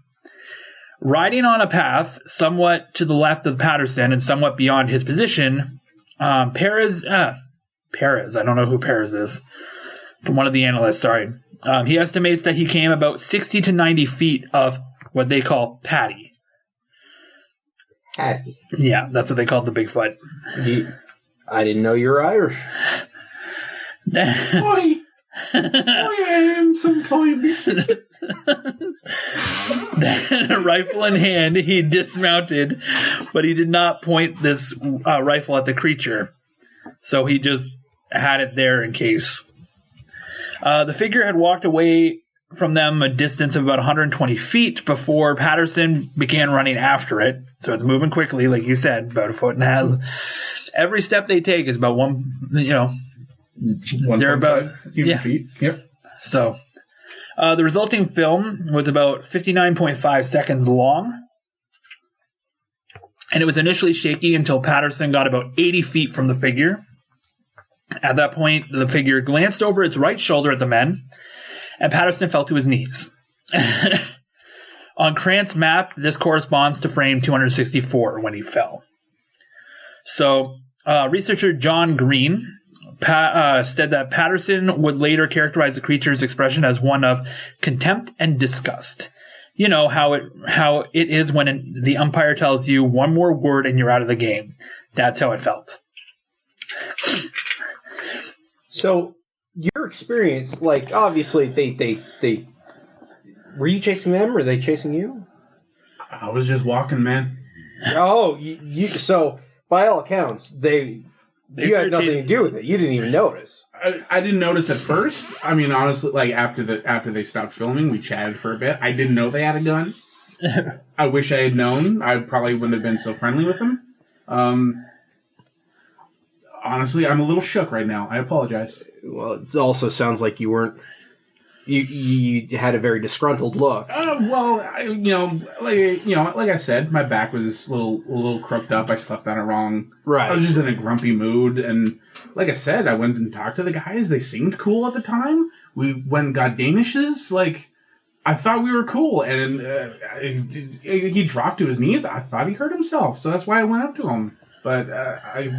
Riding on a path somewhat to the left of Patterson and somewhat beyond his position, Perez, I don't know who Perez is, from one of the analysts, sorry. He estimates that he came about 60 to 90 feet of what they call paddy. Paddy? Yeah, that's what they called the Bigfoot. I didn't know you were Irish. I am sometimes. Then, a rifle in hand, he dismounted, but he did not point this rifle at the creature. So he just had it there in case. The figure had walked away from them a distance of about 120 feet before Patterson began running after it. So it's moving quickly, like you said, about a foot and a half. Every step they take is about they're about feet. Yep. So the resulting film was about 59.5 seconds long. And it was initially shaky until Patterson got about 80 feet from the figure. At that point, the figure glanced over its right shoulder at the men, and Patterson fell to his knees. On Krantz map, this corresponds to frame 264 when he fell. So, researcher John Green said that Patterson would later characterize the creature's expression as one of contempt and disgust. You know how it is when the umpire tells you one more word and you're out of the game. That's how it felt. So, your experience, like, obviously, they were you chasing them, or were they chasing you? I was just walking, man. Oh, so, by all accounts, you had nothing to do with it. You didn't even notice. I didn't notice at first. I mean, honestly, like, after they stopped filming, we chatted for a bit. I didn't know they had a gun. I wish I had known. I probably wouldn't have been so friendly with them. Honestly, I'm a little shook right now. I apologize. Well, it also sounds like you weren't. You had a very disgruntled look. Like I said, my back was a little crooked up. I slept on it wrong. Right. I was just in a grumpy mood, and like I said, I went and talked to the guys. They seemed cool at the time. We went and got Danishes. Like, I thought we were cool, and he dropped to his knees. I thought he hurt himself, so that's why I went up to him. But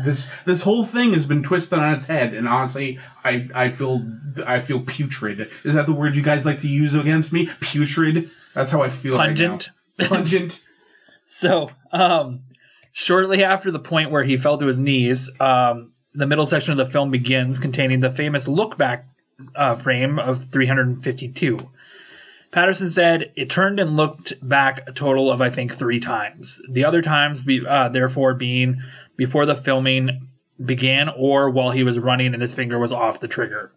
this whole thing has been twisted on its head, and honestly, I feel putrid. Is that the word you guys like to use against me? Putrid. That's how I feel. Pungent. Right now. Pungent. So, shortly after the point where he fell to his knees, the middle section of the film begins, containing the famous look back frame of 352. Patterson said it turned and looked back a total of, I think, 3 times. The other times, therefore, being before the filming began or while he was running and his finger was off the trigger.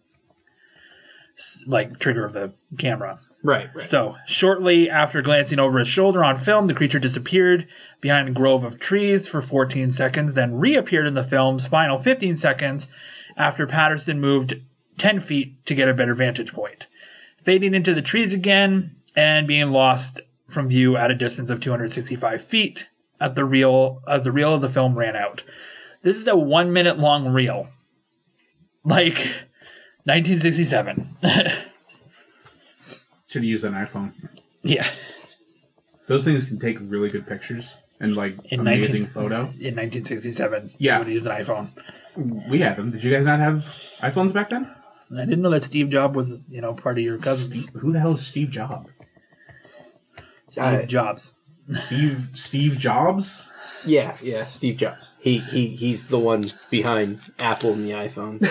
Like, trigger of the camera. Right. So, shortly after glancing over his shoulder on film, the creature disappeared behind a grove of trees for 14 seconds, then reappeared in the film's final 15 seconds after Patterson moved 10 feet to get a better vantage point, fading into the trees again and being lost from view at a distance of 265 feet as the reel of the film ran out. This is a 1 minute long reel. Like 1967. Should have used an iPhone. Yeah. Those things can take really good pictures and amazing photo. In 1967. Yeah. You would use an iPhone. We had them. Did you guys not have iPhones back then? I didn't know that Steve Jobs was, part of your cousins. Who the hell is Steve Jobs? Steve Jobs. Steve Jobs? Yeah, Steve Jobs. He's the one behind Apple and the iPhone.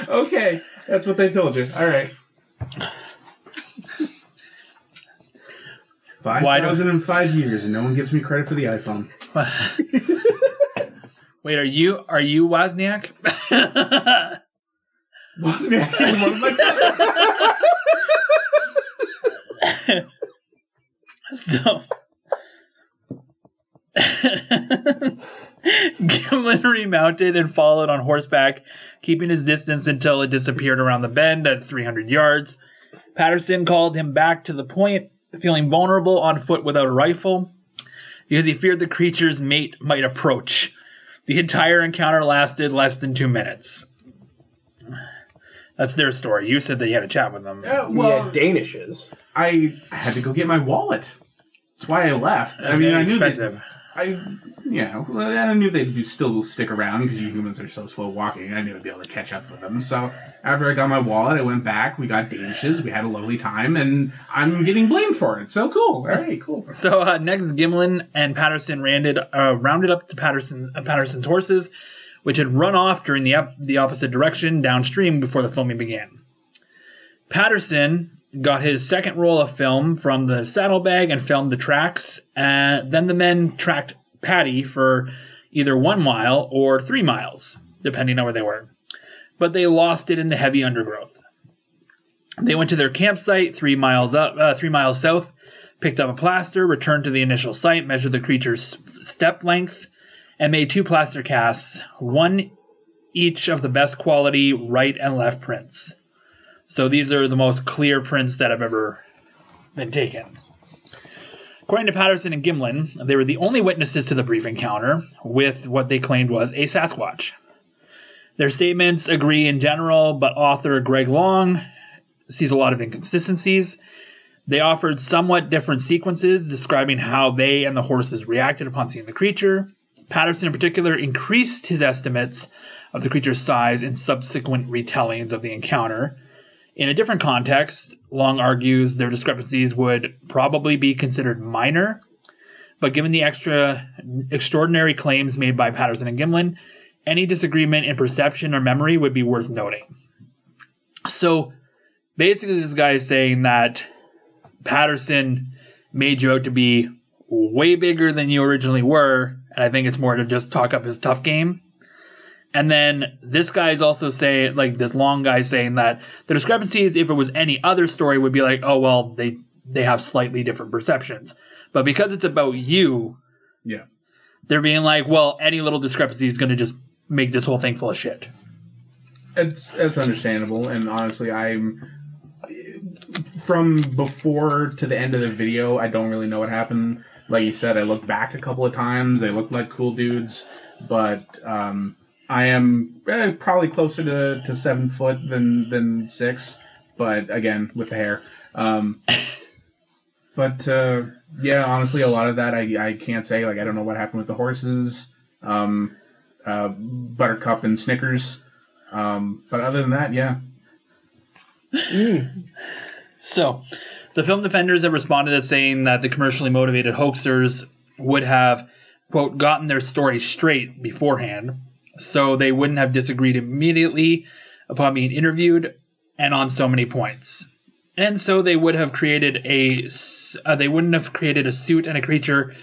Okay, that's what they told you. All right. 5,005 years, and no one gives me credit for the iPhone. Wait, are you Wozniak? Wozniak is one of my cousins. So, Gimlin remounted and followed on horseback, keeping his distance until it disappeared around the bend at 300 yards. Patterson called him back to the point, feeling vulnerable on foot without a rifle, because he feared the creature's mate might approach. The entire encounter lasted less than 2 minutes. That's their story. You said that you had a chat with them. Well, Danishes. I had to go get my wallet. That's why I left. That's I knew expensive. I knew they'd still stick around because you humans are so slow walking. I knew I'd be able to catch up with them. So after I got my wallet, I went back. We got Danishes. We had a lovely time, and I'm getting blamed for it. So cool. All right, cool. So next, Gimlin and Patterson rounded up to Patterson's horses, which had run off during the opposite direction downstream before the filming began. Patterson got his second roll of film from the saddlebag and filmed the tracks. Then the men tracked Patty for either 1 mile or 3 miles, depending on where they were. But they lost it in the heavy undergrowth. They went to their campsite 3 miles south, picked up a plaster, returned to the initial site, measured the creature's step length, and made 2 plaster casts, one each of the best quality right and left prints. So these are the most clear prints that have ever been taken. According to Patterson and Gimlin, they were the only witnesses to the brief encounter with what they claimed was a Sasquatch. Their statements agree in general, but author Greg Long sees a lot of inconsistencies. They offered somewhat different sequences describing how they and the horses reacted upon seeing the creature. Patterson in particular increased his estimates of the creature's size in subsequent retellings of the encounter. In a different context, Long argues their discrepancies would probably be considered minor, but given the extraordinary claims made by Patterson and Gimlin, any disagreement in perception or memory would be worth noting. So basically this guy is saying that Patterson made you out to be way bigger than you originally were, and I think it's more to just talk up his tough game. And then this guy is also saying, like this Long guy saying that the discrepancies, if it was any other story, would be like, oh, well, they have slightly different perceptions. But because it's about you, yeah, they're being like, well, any little discrepancy is going to just make this whole thing full of shit. It's understandable. And honestly, from before to the end of the video, I don't really know what happened. Like you said, I looked back a couple of times. They looked like cool dudes. But I am probably closer to 7 foot than 6, but again with the hair. Yeah, honestly, a lot of that I can't say. Like I don't know what happened with the horses, Buttercup and Snickers. But other than that, yeah. So, the film defenders have responded as saying that the commercially motivated hoaxers would have, quote, gotten their story straight beforehand, so they wouldn't have disagreed immediately upon being interviewed and on so many points. And so they would have created they wouldn't have created a suit and a creature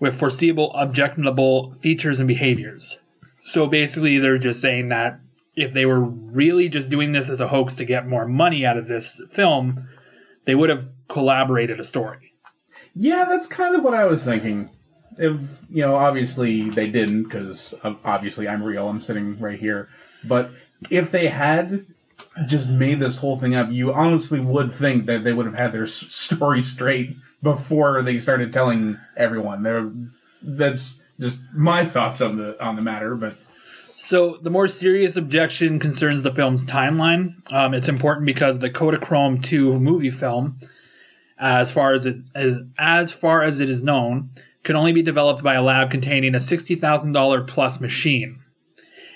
with foreseeable, objectionable features and behaviors. So basically, they're just saying that if they were really just doing this as a hoax to get more money out of this film, they would have collaborated a story. Yeah, that's kind of what I was thinking. If, obviously they didn't, because obviously I'm real, I'm sitting right here. But if they had just made this whole thing up, you honestly would think that they would have had their story straight before they started telling everyone. That's just my thoughts on the matter, but... So the more serious objection concerns the film's timeline. It's important because the Kodachrome 2 movie film, as far as it is known, could only be developed by a lab containing a $60,000 plus machine.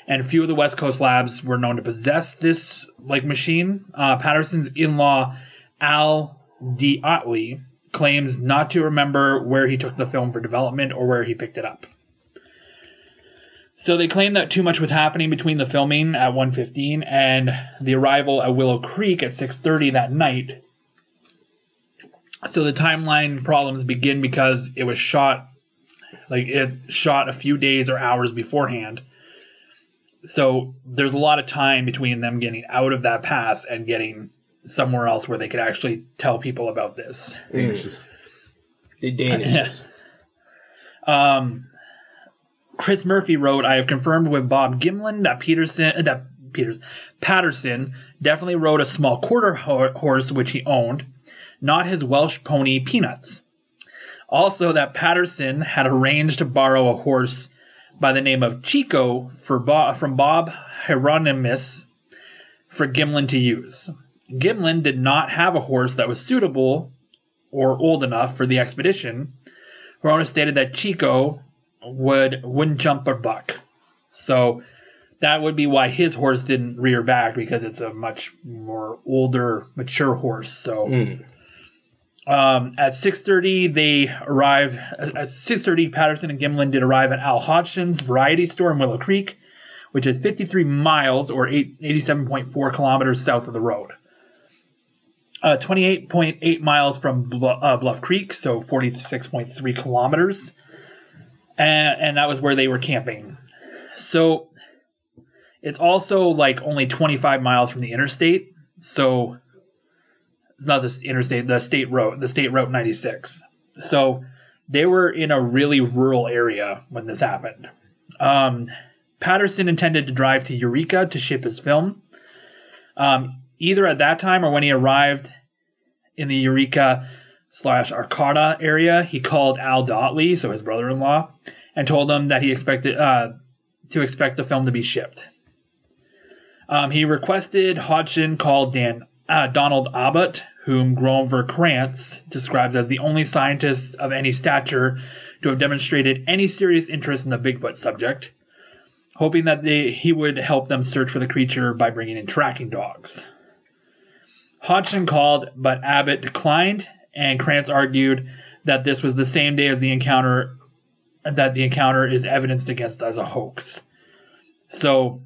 And few of the West Coast labs were known to possess this machine. Patterson's in-law, Al D. Otley, claims not to remember where he took the film for development or where he picked it up. So they claim that too much was happening between the filming at 1:15 and the arrival at Willow Creek at 6:30 that night. So the timeline problems begin because it was shot a few days or hours beforehand. So there's a lot of time between them getting out of that pass and getting somewhere else where they could actually tell people about this. Danishes. The Danishes. Chris Murphy wrote, I have confirmed with Bob Gimlin that Patterson definitely rode a small quarter horse which he owned, not his Welsh pony Peanuts. Also that Patterson had arranged to borrow a horse by the name of Chico from Bob Hieronymus for Gimlin to use. Gimlin did not have a horse that was suitable or old enough for the expedition. Hieronymus stated that Chico wouldn't jump or buck. So that would be why his horse didn't rear back, because it's a much more older, mature horse. So at 6:30, they arrive. At 6:30, Patterson and Gimlin did arrive at Al Hodgson's variety store in Willow Creek, which is 53 miles or 87.4 kilometers south of the road. 28.8 miles from Bluff Creek, so 46.3 kilometers. And that was where they were camping. So it's also like only 25 miles from the interstate. So it's not the interstate, the state route 96. So they were in a really rural area when this happened. Patterson intended to drive to Eureka to ship his film. Either at that time or when he arrived in the Eureka/Arcata area, he called Al Dotley, so his brother-in-law, and told him that he expected to expect the film to be shipped. He requested Hodgson call Donald Abbott, whom Grover Krantz describes as the only scientist of any stature to have demonstrated any serious interest in the Bigfoot subject, hoping that he would help them search for the creature by bringing in tracking dogs. Hodgson called, but Abbott declined, and Krantz argued that this was the same day as the encounter, that the encounter is evidenced against as a hoax. So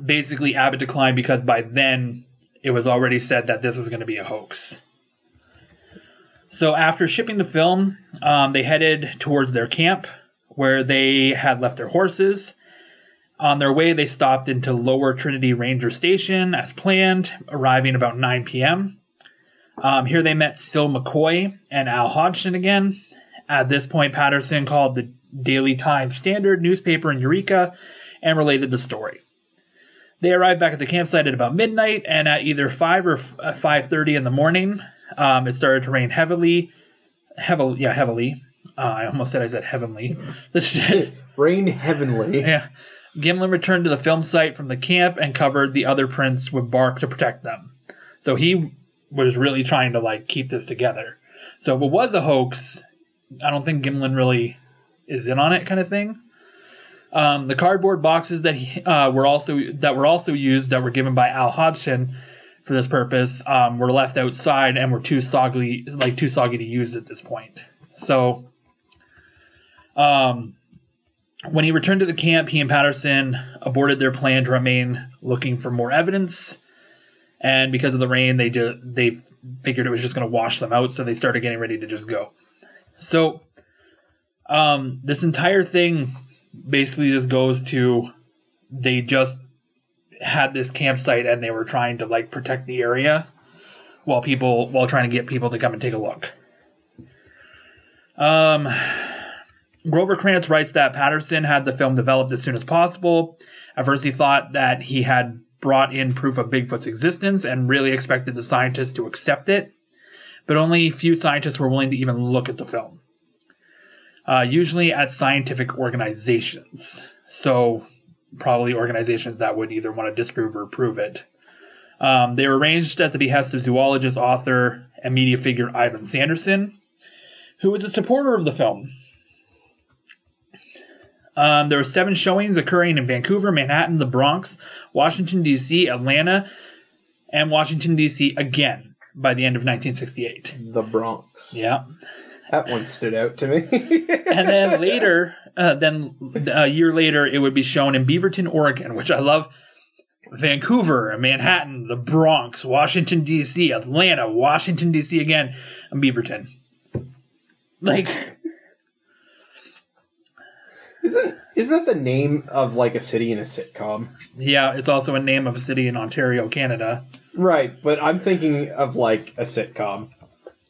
basically Abbott declined because by then it was already said that this was going to be a hoax. So after shipping the film, they headed towards their camp where they had left their horses. On their way, they stopped into Lower Trinity Ranger Station as planned, arriving about 9 p.m. Here they met Sil McCoy and Al Hodgson again. At this point, Patterson called the Daily Times Standard newspaper in Eureka and related the story. They arrived back at the campsite at about midnight, and at either 5 or 5:30 in the morning, it started to rain heavily. I almost said I said heavenly. Rain heavenly. Yeah. Gimlin returned to the film site from the camp and covered the other prints with bark to protect them. So he was really trying to keep this together. So if it was a hoax, I don't think Gimlin really is in on it, kind of thing. The cardboard boxes that were also used, that were given by Al Hodgson for this purpose, were left outside and were too soggy to use at this point. So when he returned to the camp, he and Patterson aborted their plan to remain looking for more evidence. And because of the rain, they figured it was just going to wash them out, so they started getting ready to just go. So this entire thing basically just goes to, they just had this campsite and they were trying to protect the area while trying to get people to come and take a look. Grover Krantz writes that Patterson had the film developed as soon as possible. At first, he thought that he had brought in proof of Bigfoot's existence and really expected the scientists to accept it, but only few scientists were willing to even look at the film. Usually at scientific organizations, so probably organizations that would either want to disprove or prove it. They were arranged at the behest of zoologist, author, and media figure Ivan Sanderson, who was a supporter of the film. There were 7 showings occurring in Vancouver, Manhattan, the Bronx, Washington, D.C., Atlanta, and Washington, D.C. again by the end of 1968. The Bronx. Yeah. That one stood out to me. And then later, a year later, it would be shown in Beaverton, Oregon, which I love. Vancouver, Manhattan, the Bronx, Washington, D.C., Atlanta, Washington, D.C. again, and Beaverton. Isn't that the name of a city in a sitcom? Yeah, it's also a name of a city in Ontario, Canada. Right, but I'm thinking of a sitcom.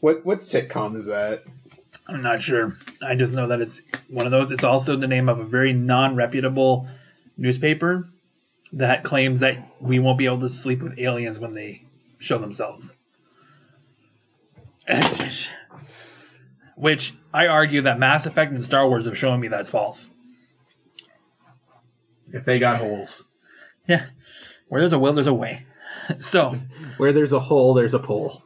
What sitcom is that? I'm not sure. I just know that it's one of those. It's also the name of a very non-reputable newspaper that claims that we won't be able to sleep with aliens when they show themselves. Which I argue that Mass Effect and Star Wars have shown me that's false. If they got holes. Yeah. Where there's a will, there's a way. So. Where there's a hole, there's a pole.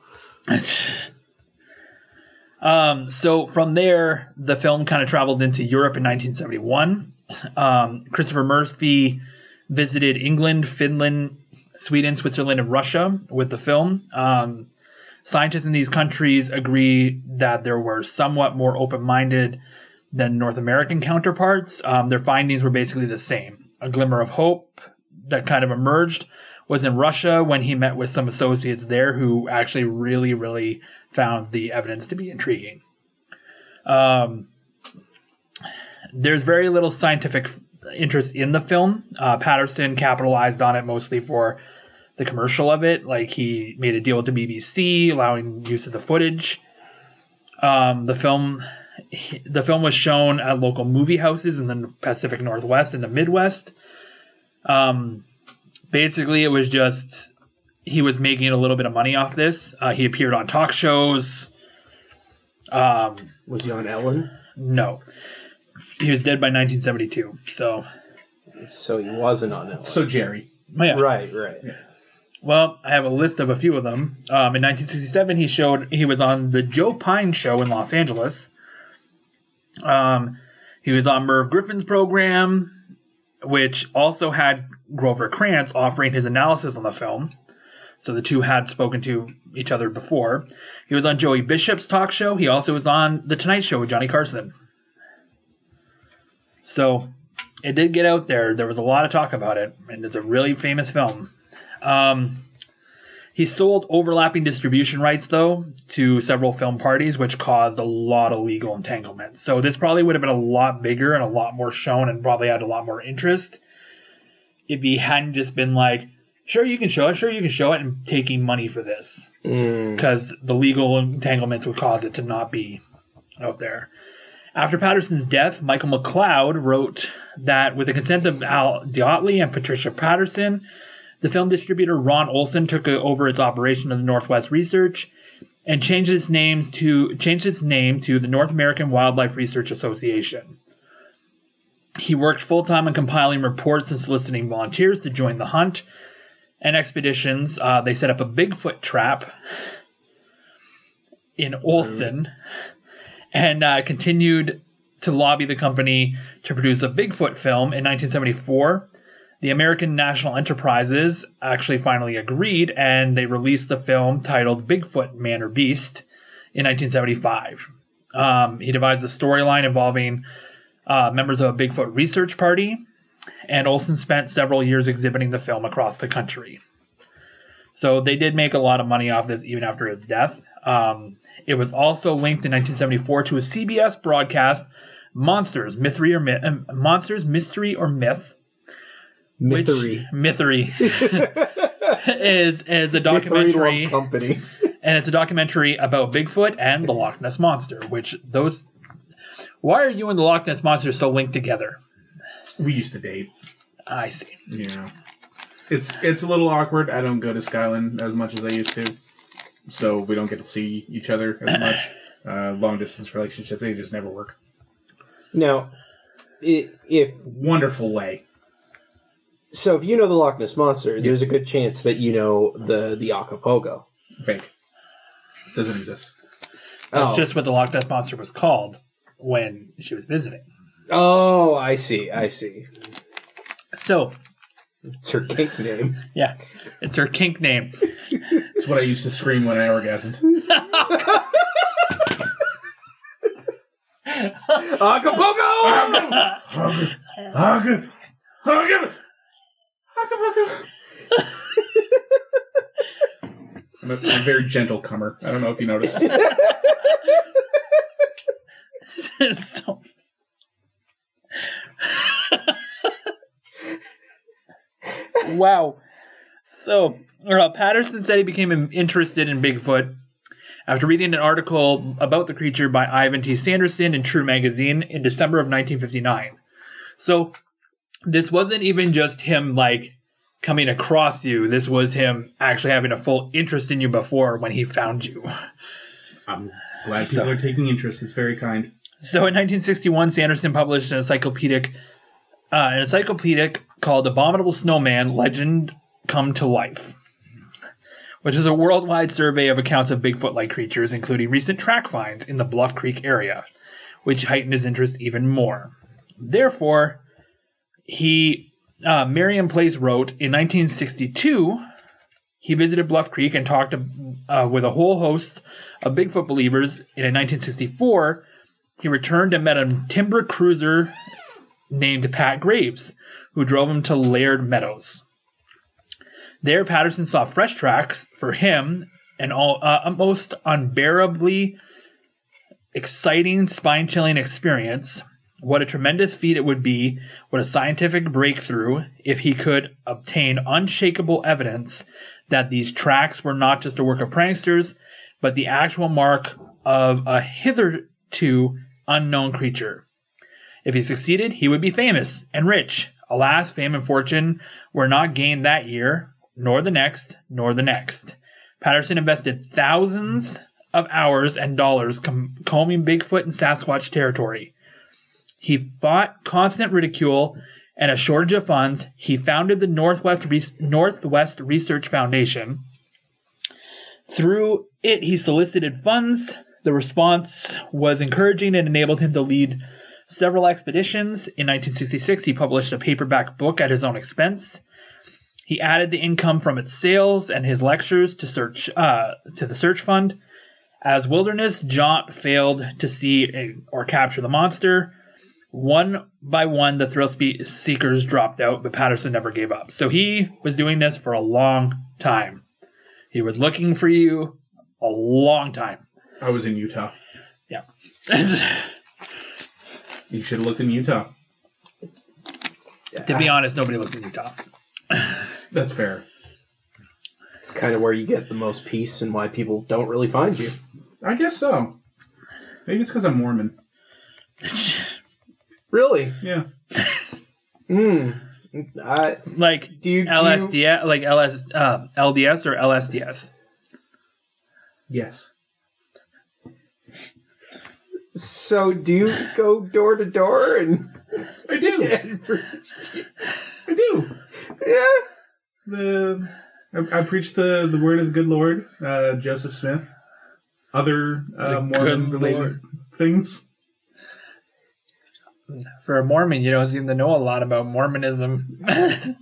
So from there, the film kind of traveled into Europe in 1971. Christopher Murphy visited England, Finland, Sweden, Switzerland, and Russia with the film. Scientists in these countries agree that there were somewhat more open-minded than North American counterparts. Their findings were basically the same. A glimmer of hope that kind of emerged was in Russia when he met with some associates there who actually really, really found the evidence to be intriguing. There's very little scientific interest in the film. Patterson capitalized on it mostly for the commercial of it. Like, he made a deal with the BBC, allowing use of the footage. The film was shown at local movie houses in the Pacific Northwest and the Midwest. Basically, it was just he was making a little bit of money off this. He appeared on talk shows. Was he on Ellen? No. He was dead by 1972. So he wasn't on Ellen. So Jerry. Yeah. Right. Yeah. Well, I have a list of a few of them. In 1967, he was on the Joe Pine Show in Los Angeles. He was on Merv Griffin's program, which also had Grover Krantz offering his analysis on the film. So the two had spoken to each other before. He was on Joey Bishop's talk show. He also was on The Tonight Show with Johnny Carson. So it did get out there. There was a lot of talk about it, and it's a really famous film. He sold overlapping distribution rights, though, to several film parties, which caused a lot of legal entanglements. So this probably would have been a lot bigger and a lot more shown and probably had a lot more interest if he hadn't just been like, sure, you can show it, and taking money for this. Because the legal entanglements would cause it to not be out there. After Patterson's death, Michael McLeod wrote that with the consent of Al Diotley and Patricia Patterson, the film distributor Ron Olson took over its operation of the Northwest Research and changed its name to the North American Wildlife Research Association. He worked full-time on compiling reports and soliciting volunteers to join the hunt and expeditions. They set up a Bigfoot trap in Olson and continued to lobby the company to produce a Bigfoot film in 1974. The American National Enterprises actually finally agreed, and they released the film titled Bigfoot, Man or Beast in 1975. He devised a storyline involving members of a Bigfoot research party, and Olson spent several years exhibiting the film across the country. So they did make a lot of money off this even after his death. It was also linked in 1974 to a CBS broadcast, Monsters, Mystery or Myth. Mythery is a documentary company. And it's a documentary about Bigfoot and the Loch Ness Monster, why are you and the Loch Ness Monster so linked together? We used to date. I see. Yeah. It's a little awkward. I don't go to Skyline as much as I used to, so we don't get to see each other as much. Long distance relationships, they just never work. Now, if wonderful way. So if you know the Loch Ness Monster, there's a good chance that you know the Acapulco. Fake. Doesn't exist. That's just what the Loch Ness Monster was called when she was visiting. Oh, I see. So... it's her kink name. Yeah, it's her kink name. It's what I used to scream when I orgasmed. Acapulco! I'm a very gentle comer. I don't know if you noticed. So... Wow. So, Patterson said he became interested in Bigfoot after reading an article about the creature by Ivan T. Sanderson in True Magazine in December of 1959. So, this wasn't even just him, coming across you. This was him actually having a full interest in you before when he found you. I'm glad people are taking interest. It's very kind. So, in 1961, Sanderson published an encyclopedic an encyclopedic called Abominable Snowman Legend Come to Life, which is a worldwide survey of accounts of Bigfoot-like creatures, including recent track finds in the Bluff Creek area, which heightened his interest even more. Therefore, Marion Place wrote, in 1962, he visited Bluff Creek and talked with a whole host of Bigfoot believers. And in 1964, he returned and met a timber cruiser named Pat Graves, who drove him to Laird Meadows. There, Patterson saw fresh tracks for him, an almost unbearably exciting, spine-chilling experience. What a tremendous feat it would be, what a scientific breakthrough if he could obtain unshakable evidence that these tracks were not just a work of pranksters, but the actual mark of a hitherto unknown creature. If he succeeded, he would be famous and rich. Alas, fame and fortune were not gained that year, nor the next, nor the next. Patterson invested thousands of hours and dollars combing Bigfoot and Sasquatch territory. He fought constant ridicule and a shortage of funds. He founded the Northwest Research Foundation. Through it, he solicited funds. The response was encouraging and enabled him to lead several expeditions. In 1966, he published a paperback book at his own expense. He added the income from its sales and his lectures to the search fund. As Wilderness Jaunt failed to see or capture the monster, one by one the thrill seekers dropped out, but Patterson never gave up. So he was doing this for a long time. He was looking for you a long time. I was in Utah. Yeah. You should have looked in Utah. To be honest, nobody looks in Utah. That's fair. It's kind of where you get the most peace and why people don't really find you. I guess so. Maybe it's because I'm Mormon. Really? Yeah. Like LSDS, like LDS or LSDS? Yes. So do you go door to door and... I do. I do. Yeah. I preach the word of the good Lord, Joseph Smith. Other Mormon-related things. For a Mormon, you don't seem to know a lot about Mormonism. I'm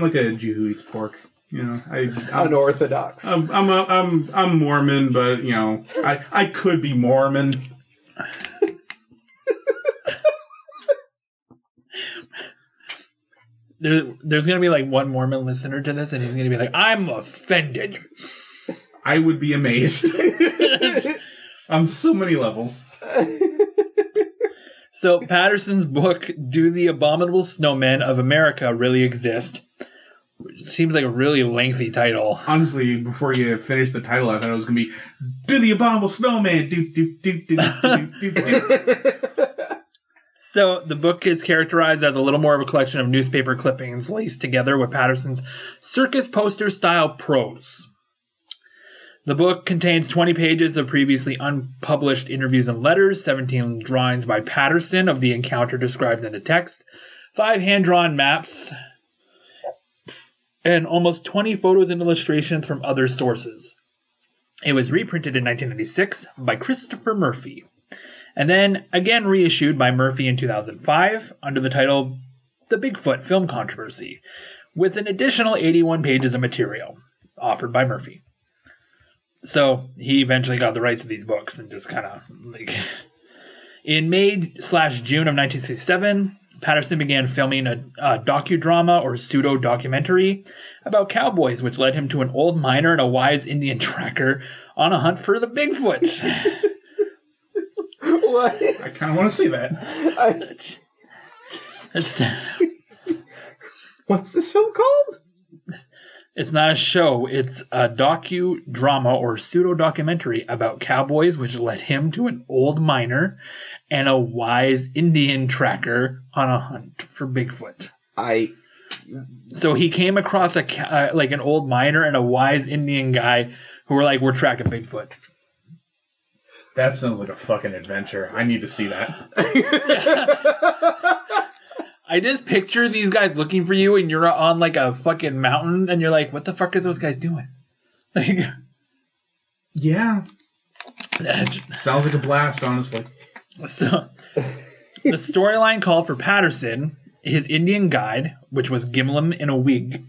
like a Jew who eats pork. You know, I'm unorthodox. I'm Mormon, but you know, I could be Mormon. There's gonna be like one Mormon listener to this, and he's gonna be like, "I'm offended." I would be amazed on so many levels. So Patterson's book, "Do the Abominable Snowmen of America Really Exist?" Seems like a really lengthy title. Honestly, before you finish the title, I thought it was going to be "Do the Abominable Snowman." So the book is characterized as a little more of a collection of newspaper clippings laced together with Patterson's circus poster-style prose. The book contains 20 pages of previously unpublished interviews and letters, 17 drawings by Patterson of the encounter described in the text, 5 hand-drawn maps, and almost 20 photos and illustrations from other sources. It was reprinted in 1996 by Christopher Murphy, and then again reissued by Murphy in 2005 under the title The Bigfoot Film Controversy, with an additional 81 pages of material offered by Murphy. So he eventually got the rights to these books and just kind of like... In May/June of 1967, Patterson began filming a docudrama or pseudo-documentary about cowboys, which led him to an old miner and a wise Indian tracker on a hunt for the Bigfoot. What? I kind of want to see that. What's this film called? It's not a show. It's a docudrama or pseudo-documentary about cowboys, which led him to an old miner and a wise Indian tracker on a hunt for Bigfoot. So he came across an old miner and a wise Indian guy who were like, "We're tracking Bigfoot." That sounds like a fucking adventure. I need to see that. I just picture these guys looking for you and you're on like a fucking mountain and you're like, what the fuck are those guys doing? Yeah. Sounds like a blast, honestly. So the storyline called for Patterson, his Indian guide, which was Gimlin in a wig.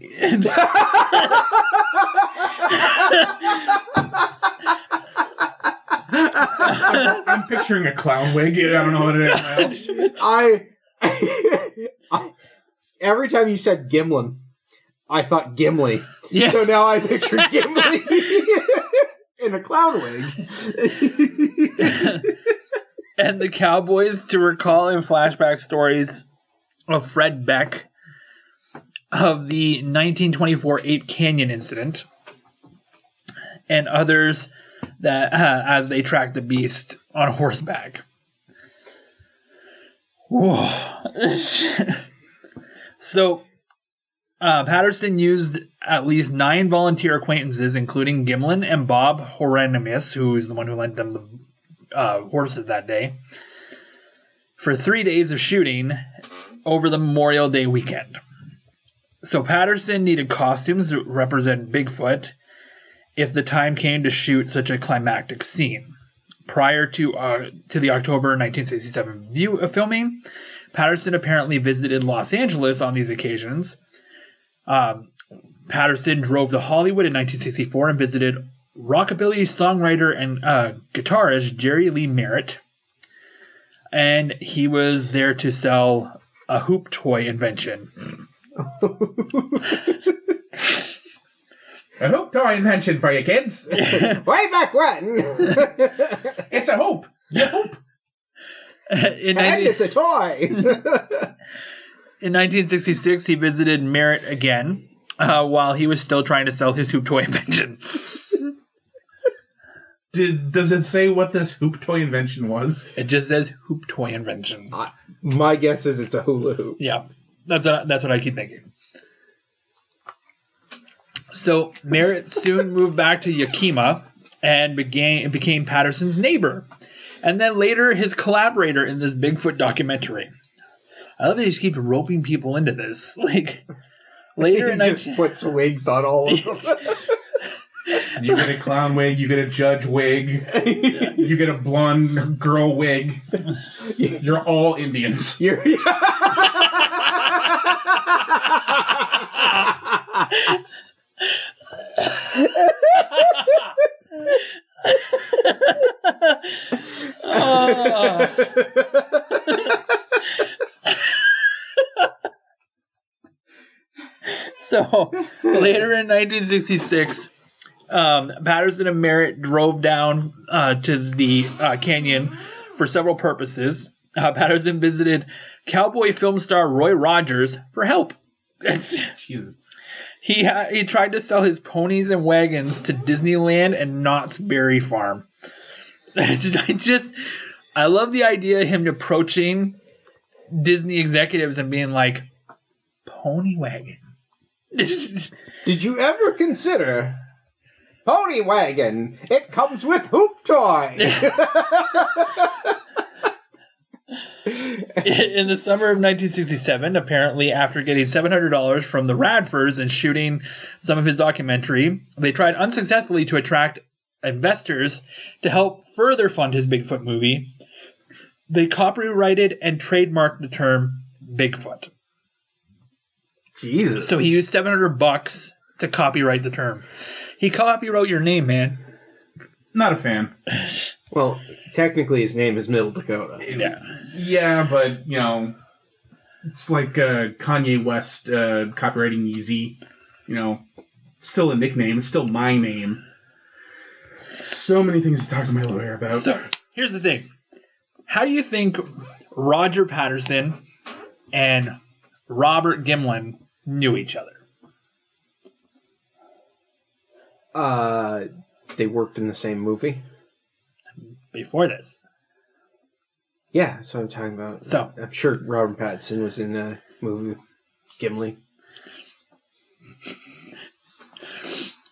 I'm picturing a clown wig. I don't know what it is. Every time you said Gimlin, I thought Gimli. Yeah. So now I picture Gimli in a clown wig. And the cowboys to recall in flashback stories of Fred Beck of the 1924 8 Canyon incident and others that as they tracked the beast on horseback. Whoa. So Patterson used at least 9 volunteer acquaintances, including Gimlin and Bob Haramus, who is the one who lent them the horses that day, for 3 days of shooting over the Memorial Day weekend. So Patterson needed costumes to represent Bigfoot if the time came to shoot such a climactic scene. Prior to the October 1967 view of filming, Patterson apparently visited Los Angeles on these occasions. Patterson drove to Hollywood in 1964 and visited rockabilly songwriter and guitarist Jerry Lee Merritt. And he was there to sell a hoop toy invention. A hoop toy invention for you kids. Way back when. It's a hoop. You hoop. And it's a toy. In 1966, he visited Merritt again while he was still trying to sell his hoop toy invention. Does it say what this hoop toy invention was? It just says hoop toy invention. My guess is it's a hula hoop. Yeah, that's what I keep thinking. So Merritt soon moved back to Yakima and became Patterson's neighbor, and then later his collaborator in this Bigfoot documentary. I love that he just keeps roping people into this. Like later, he just puts wigs on all of them. You get a clown wig, you get a judge wig, you get a blonde girl wig. You're all Indians. So later in 1966, Patterson and Merritt drove down to the canyon for several purposes. Patterson visited cowboy film star Roy Rogers for help. Jesus. He tried to sell his ponies and wagons to Disneyland and Knott's Berry Farm. I love the idea of him approaching Disney executives and being like, pony wagon. Did you ever consider pony wagon? It comes with hoop toy. In the summer of 1967, apparently after getting $700 from the Radfords and shooting some of his documentary, they tried unsuccessfully to attract investors to help further fund his Bigfoot movie. They copyrighted and trademarked the term Bigfoot. Jesus. So he used $700 to copyright the term. He copyrighted your name, man. Not a fan. Well, technically his name is Middle Dakota. Yeah. Yeah, but, you know, it's like Kanye West copywriting Yeezy. You know, still a nickname. It's still my name. So many things to talk to my lawyer about. So, here's the thing. How do you think Roger Patterson and Robert Gimlin knew each other? They worked in the same movie. Before this. Yeah, that's what I'm talking about. So I'm sure Robert Pattinson was in a movie with Gimli.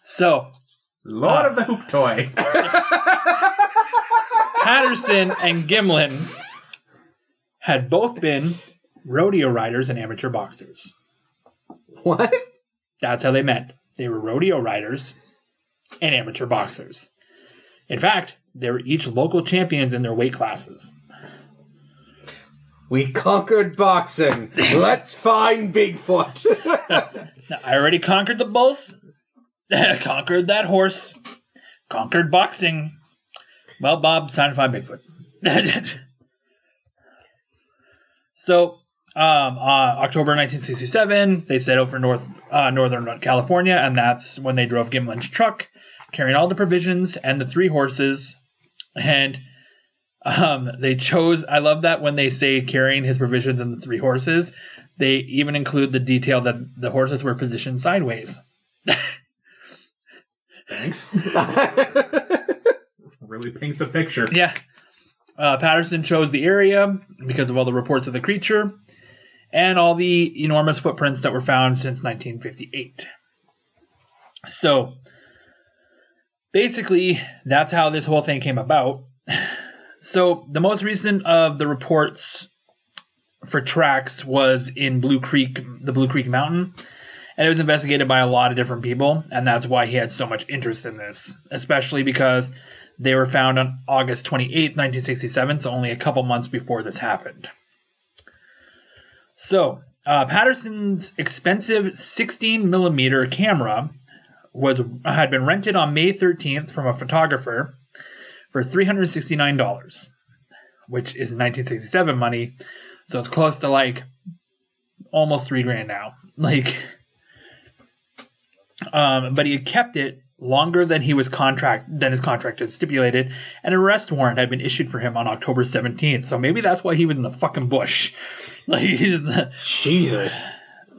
So Lord of the Hoop Toy. Patterson and Gimlin had both been rodeo riders and amateur boxers. What? That's how they met. They were rodeo riders and amateur boxers. In fact, they were each local champions in their weight classes. We conquered boxing. Let's find Bigfoot. Now, I already conquered the bulls. I conquered that horse. Conquered boxing. Well, Bob, it's time to find Bigfoot. So, October 1967, they set out for northern California, and that's when they drove Gimlin's truck, carrying all the provisions and the 3 horses. And they chose, I love that when they say carrying his provisions and the 3 horses, they even include the detail that the horses were positioned sideways. Thanks. Really paints a picture. Yeah. Patterson chose the area because of all the reports of the creature and all the enormous footprints that were found since 1958. So, basically, that's how this whole thing came about. So, the most recent of the reports for tracks was in the Blue Creek Mountain, and it was investigated by a lot of different people, and that's why he had so much interest in this, especially because they were found on August 28th, 1967, so only a couple months before this happened. So, Patterson's expensive 16mm camera had been rented on May 13th from a photographer for $369, which is 1967 money, so it's close to like almost $3,000 now. But he had kept it longer than his contract had stipulated, and an arrest warrant had been issued for him on October 17th. So maybe that's why he was in the fucking bush. Jesus.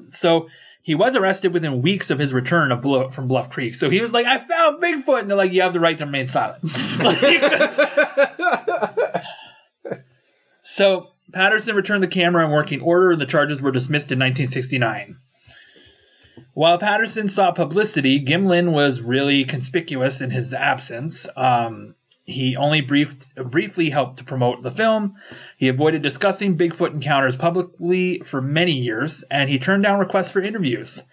So he was arrested within weeks of his return from Bluff Creek. So he was like, I found Bigfoot. And they're like, you have the right to remain silent. So Patterson returned the camera in working order, and the charges were dismissed in 1969. While Patterson sought publicity, Gimlin was really conspicuous in his absence. He only briefly helped to promote the film. He avoided discussing Bigfoot encounters publicly for many years, and he turned down requests for interviews.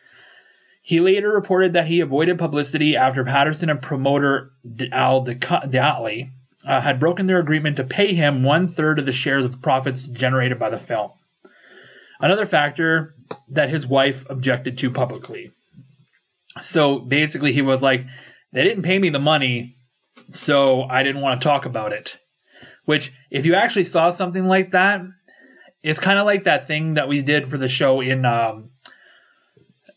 He later reported that he avoided publicity after Patterson and promoter Al Diatley had broken their agreement to pay him 1/3 of the shares of profits generated by the film. Another factor that his wife objected to publicly. So basically he was like, they didn't pay me the money, so I didn't want to talk about it. Which, if you actually saw something like that, it's kind of like that thing that we did for the show in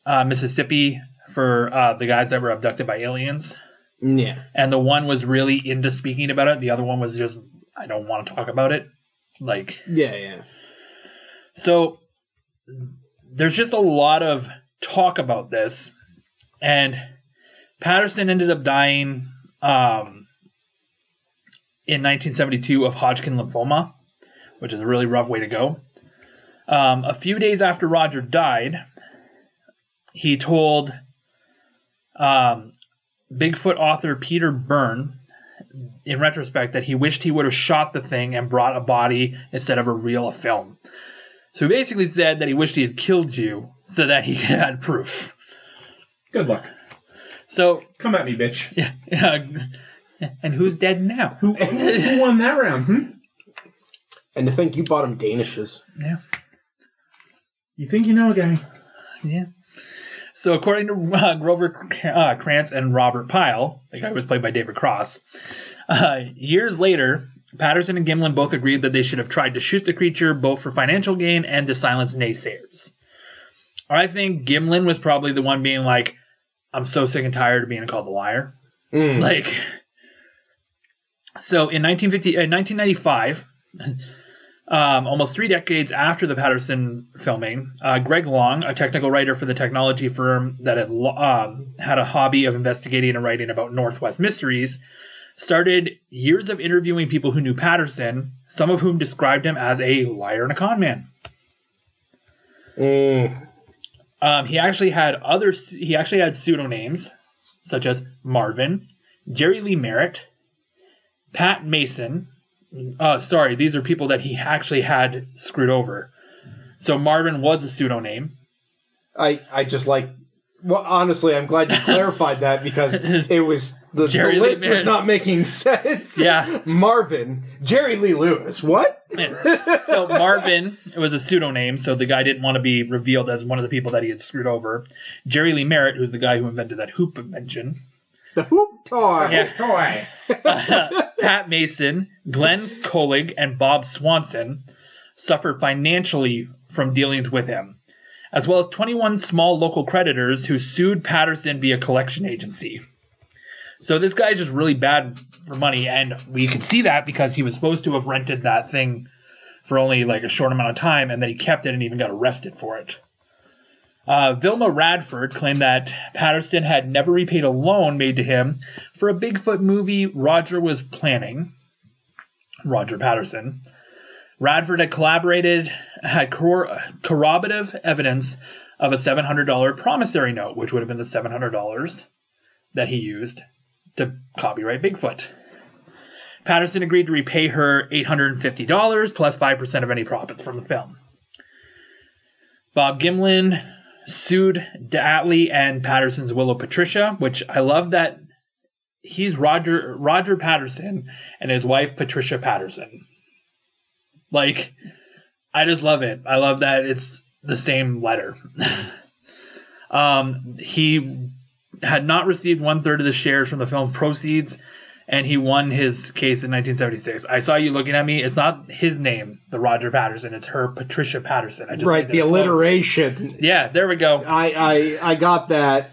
Mississippi for the guys that were abducted by aliens. Yeah. And the one was really into speaking about it. The other one was just, I don't want to talk about it. Yeah. So there's just a lot of talk about this. And Patterson ended up dying in 1972 of Hodgkin lymphoma, which is a really rough way to go. A few days after Roger died, he told Bigfoot author Peter Byrne, in retrospect, that he wished he would have shot the thing and brought a body instead of a reel of film. So he basically said that he wished he had killed you so that he had proof. Good luck. So come at me, bitch. Yeah. And who's dead now? Who won that round? And to think you bought him Danishes. Yeah. You think you know a guy? Yeah. So according to Grover Krantz and Robert Pyle, the guy who was played by David Cross, years later, Patterson and Gimlin both agreed that they should have tried to shoot the creature both for financial gain and to silence naysayers. I think Gimlin was probably the one being like, I'm so sick and tired of being called a liar. So in 1995, almost 3 decades after the Patterson filming, Greg Long, a technical writer for the technology firm that had a hobby of investigating and writing about Northwest mysteries, started years of interviewing people who knew Patterson, some of whom described him as a liar and a con man. He actually had pseudonyms such as Marvin, Jerry Lee Merritt, Pat Mason, Sorry, these are people that he actually had screwed over. So Marvin was a pseudonym. I just like... Well, honestly, I'm glad you clarified that because it was... The list was not making sense. Yeah. Marvin. Jerry Lee Lewis. What? Yeah. So Marvin was a pseudonym, so the guy didn't want to be revealed as one of the people that he had screwed over. Jerry Lee Merritt, who's the guy who invented that hoop invention. The hoop toy. Yeah. Pat Mason, Glenn Collig, and Bob Swanson suffered financially from dealings with him, as well as 21 small local creditors who sued Patterson via collection agency. So this guy's just really bad for money, and we can see that because he was supposed to have rented that thing for only like a short amount of time, and then he kept it and even got arrested for it. Vilma Radford claimed that Patterson had never repaid a loan made to him for a Bigfoot movie Roger was planning. Roger Patterson. Radford had corroborative evidence of a $700 promissory note, which would have been the $700 that he used to copyright Bigfoot. Patterson agreed to repay her $850 plus 5% of any profits from the film. Bob Gimlin sued Datley and Patterson's Willow Patricia, which I love that he's Roger Patterson and his wife Patricia Patterson. Like, I just love it. I love that it's the same letter. He had not received 1/3 of the shares from the film proceeds, and he won his case in 1976. I saw you looking at me. It's not his name, the Roger Patterson. It's her Patricia Patterson. I just right, the alliteration. Close. Yeah, there we go. I got that.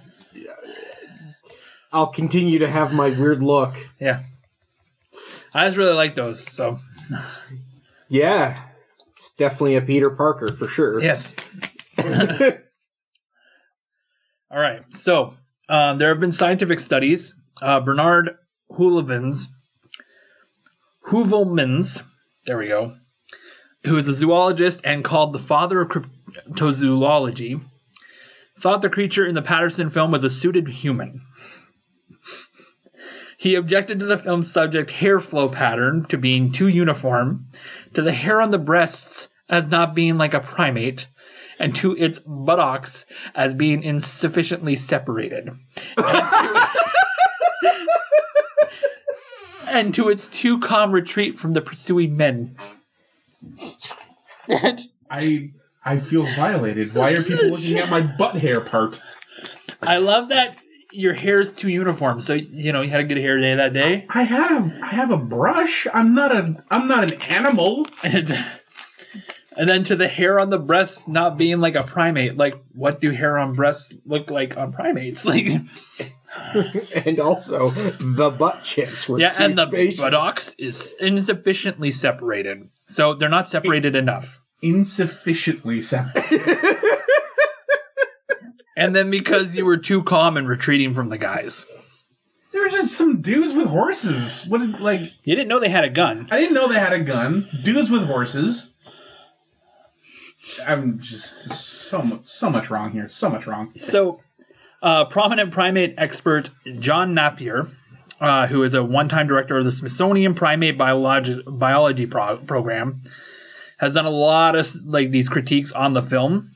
I'll continue to have my weird look. Yeah. I just really like those, so... Yeah, it's definitely a Peter Parker for sure. Yes. All right. So there have been scientific studies. Bernard Heuvelmans, there we go, who is a zoologist and called the father of cryptozoology, thought the creature in the Patterson film was a suited human. He objected to the film's subject hair flow pattern to being too uniform, to the hair on the breasts as not being like a primate, and to its buttocks as being insufficiently separated. And to its too calm retreat from the pursuing men. I feel violated. Why are people looking at my butt hair part? I love that your hair is too uniform. So, you know, you had a good hair day that day. I have a brush. I'm not an animal. And then to the hair on the breasts not being like a primate. Like, what do hair on breasts look like on primates? Like, and also the butt cheeks were too and the spacious. buttocks is insufficiently separated. So they're not separated enough. Insufficiently separated. And then because you were too calm and retreating from the guys. They were just some dudes with horses. You didn't know they had a gun. I didn't know they had a gun. Dudes with horses. I'm just so much wrong here. So much wrong. So, prominent primate expert John Napier, who is a one-time director of the Smithsonian Primate Biology Program, has done a lot of these critiques on the film.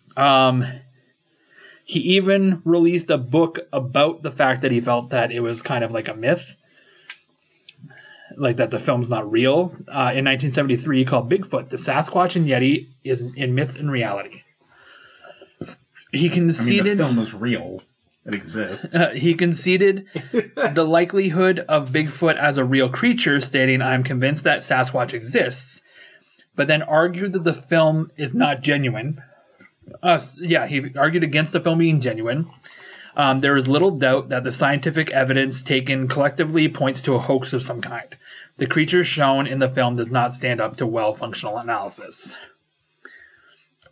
He even released a book about the fact that he felt that it was kind of like a myth, like that the film's not real. In 1973, called Bigfoot: The Sasquatch and Yeti is in Myth and Reality. He conceded the film is real. It exists. He conceded the likelihood of Bigfoot as a real creature, stating, "I'm convinced that Sasquatch exists," but then argued that the film is not genuine. He argued against the film being genuine. There is little doubt that the scientific evidence taken collectively points to a hoax of some kind. The creature shown in the film does not stand up to well-functional analysis.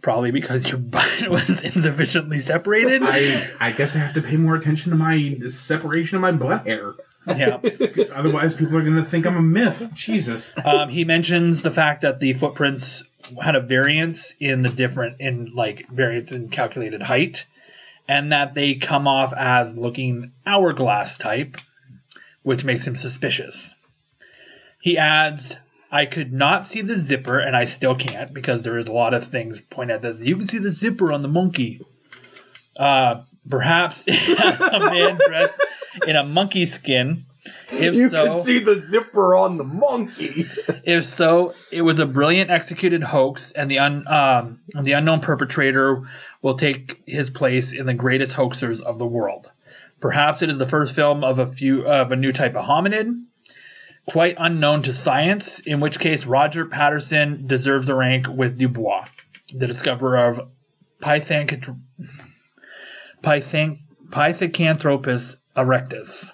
Probably because your butt was insufficiently separated. I guess I have to pay more attention to the separation of my butt hair. Yeah. Otherwise, people are going to think I'm a myth. Jesus. He mentions the fact that the footprints had a variance variance in calculated height, and that they come off as looking hourglass type, which makes him suspicious. He adds, I could not see the zipper, and I still can't because there is a lot of things pointed at this. You can see the zipper on the monkey. Perhaps it has a man dressed in a monkey skin. If you so, can see the zipper on the monkey. If so, it was a brilliant executed hoax, and the unknown perpetrator will take his place in the greatest hoaxers of the world. Perhaps it is the first film of a new type of hominid, quite unknown to science, in which case Roger Patterson deserves the rank with Dubois, the discoverer of Pithecanthropus erectus.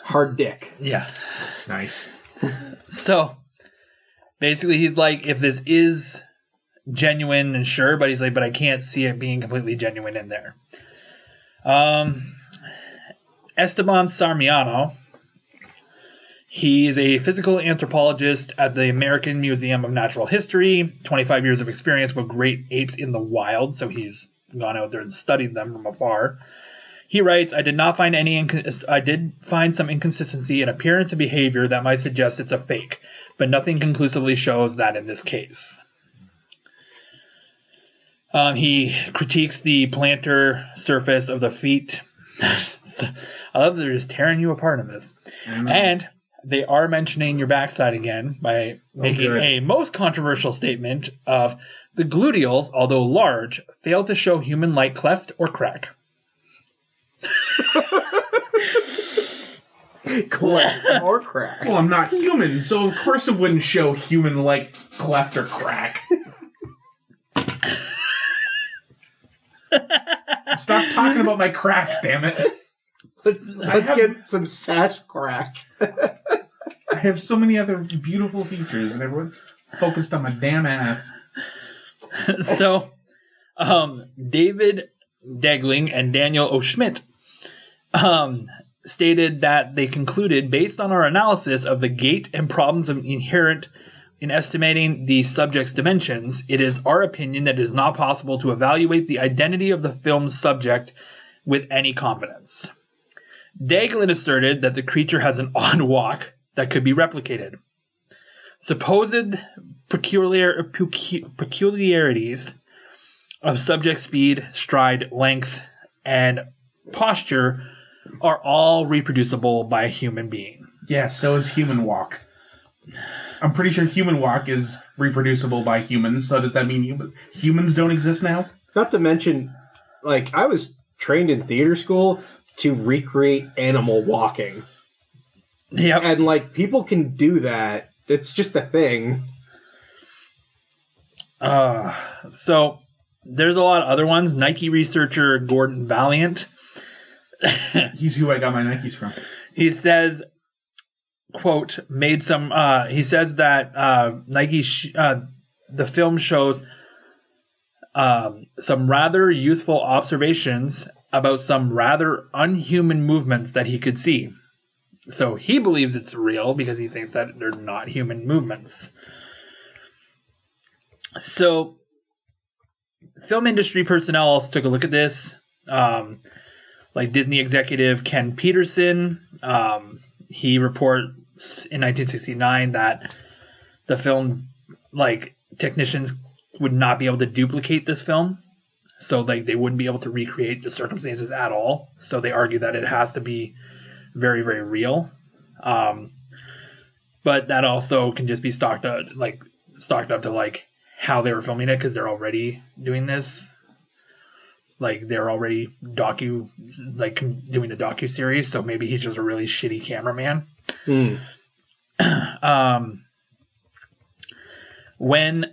Hard dick. Yeah. Nice. So, basically, he's like, if this is genuine, and sure, but he's like, but I can't see it being completely genuine in there. Esteban Sarmiento, he is a physical anthropologist at the American Museum of Natural History, 25 years of experience with great apes in the wild, so he's gone out there and studied them from afar. He writes, I did find some inconsistency in appearance and behavior that might suggest it's a fake, but nothing conclusively shows that in this case. He critiques the plantar surface of the feet. I love that they're just tearing you apart in this. And they are mentioning your backside again by making a most controversial statement of the gluteals, although large, fail to show human-like cleft or crack. Cleft or crack. Well, I'm not human, so of course it wouldn't show human-like cleft or crack. Stop talking about my crack, damn it. Let's get some sash crack. I have so many other beautiful features, and everyone's focused on my damn ass. So, David Degling and Daniel O. Schmidt stated that they concluded, based on our analysis of the gait and problems inherent in estimating the subject's dimensions, it is our opinion that it is not possible to evaluate the identity of the film's subject with any confidence. Degling asserted that the creature has an odd walk that could be replicated. Supposed peculiarities of subject speed, stride, length, and posture are all reproducible by a human being. Yeah, so is human walk. I'm pretty sure human walk is reproducible by humans, so does that mean humans don't exist now? Not to mention, like, I was trained in theater school to recreate animal walking. Yep. And, like, people can do that. It's just a thing. So, there's a lot of other ones. Nike researcher Gordon Valiant. He's who I got my Nikes from. He says, quote, he says that the film shows some rather useful observations about some rather unhuman movements that he could see. So he believes it's real because he thinks that they're not human movements. So film industry personnel also took a look at this. Like Disney executive Ken Peterson, he reports in 1969 that the film, like, technicians would not be able to duplicate this film. So, like, they wouldn't be able to recreate the circumstances at all. So they argue that it has to be very, very real. But that also can just be stocked up to, like, how they were filming it, because they're already doing this. Like, they're already doing a docu-series, so maybe he's just a really shitty cameraman. When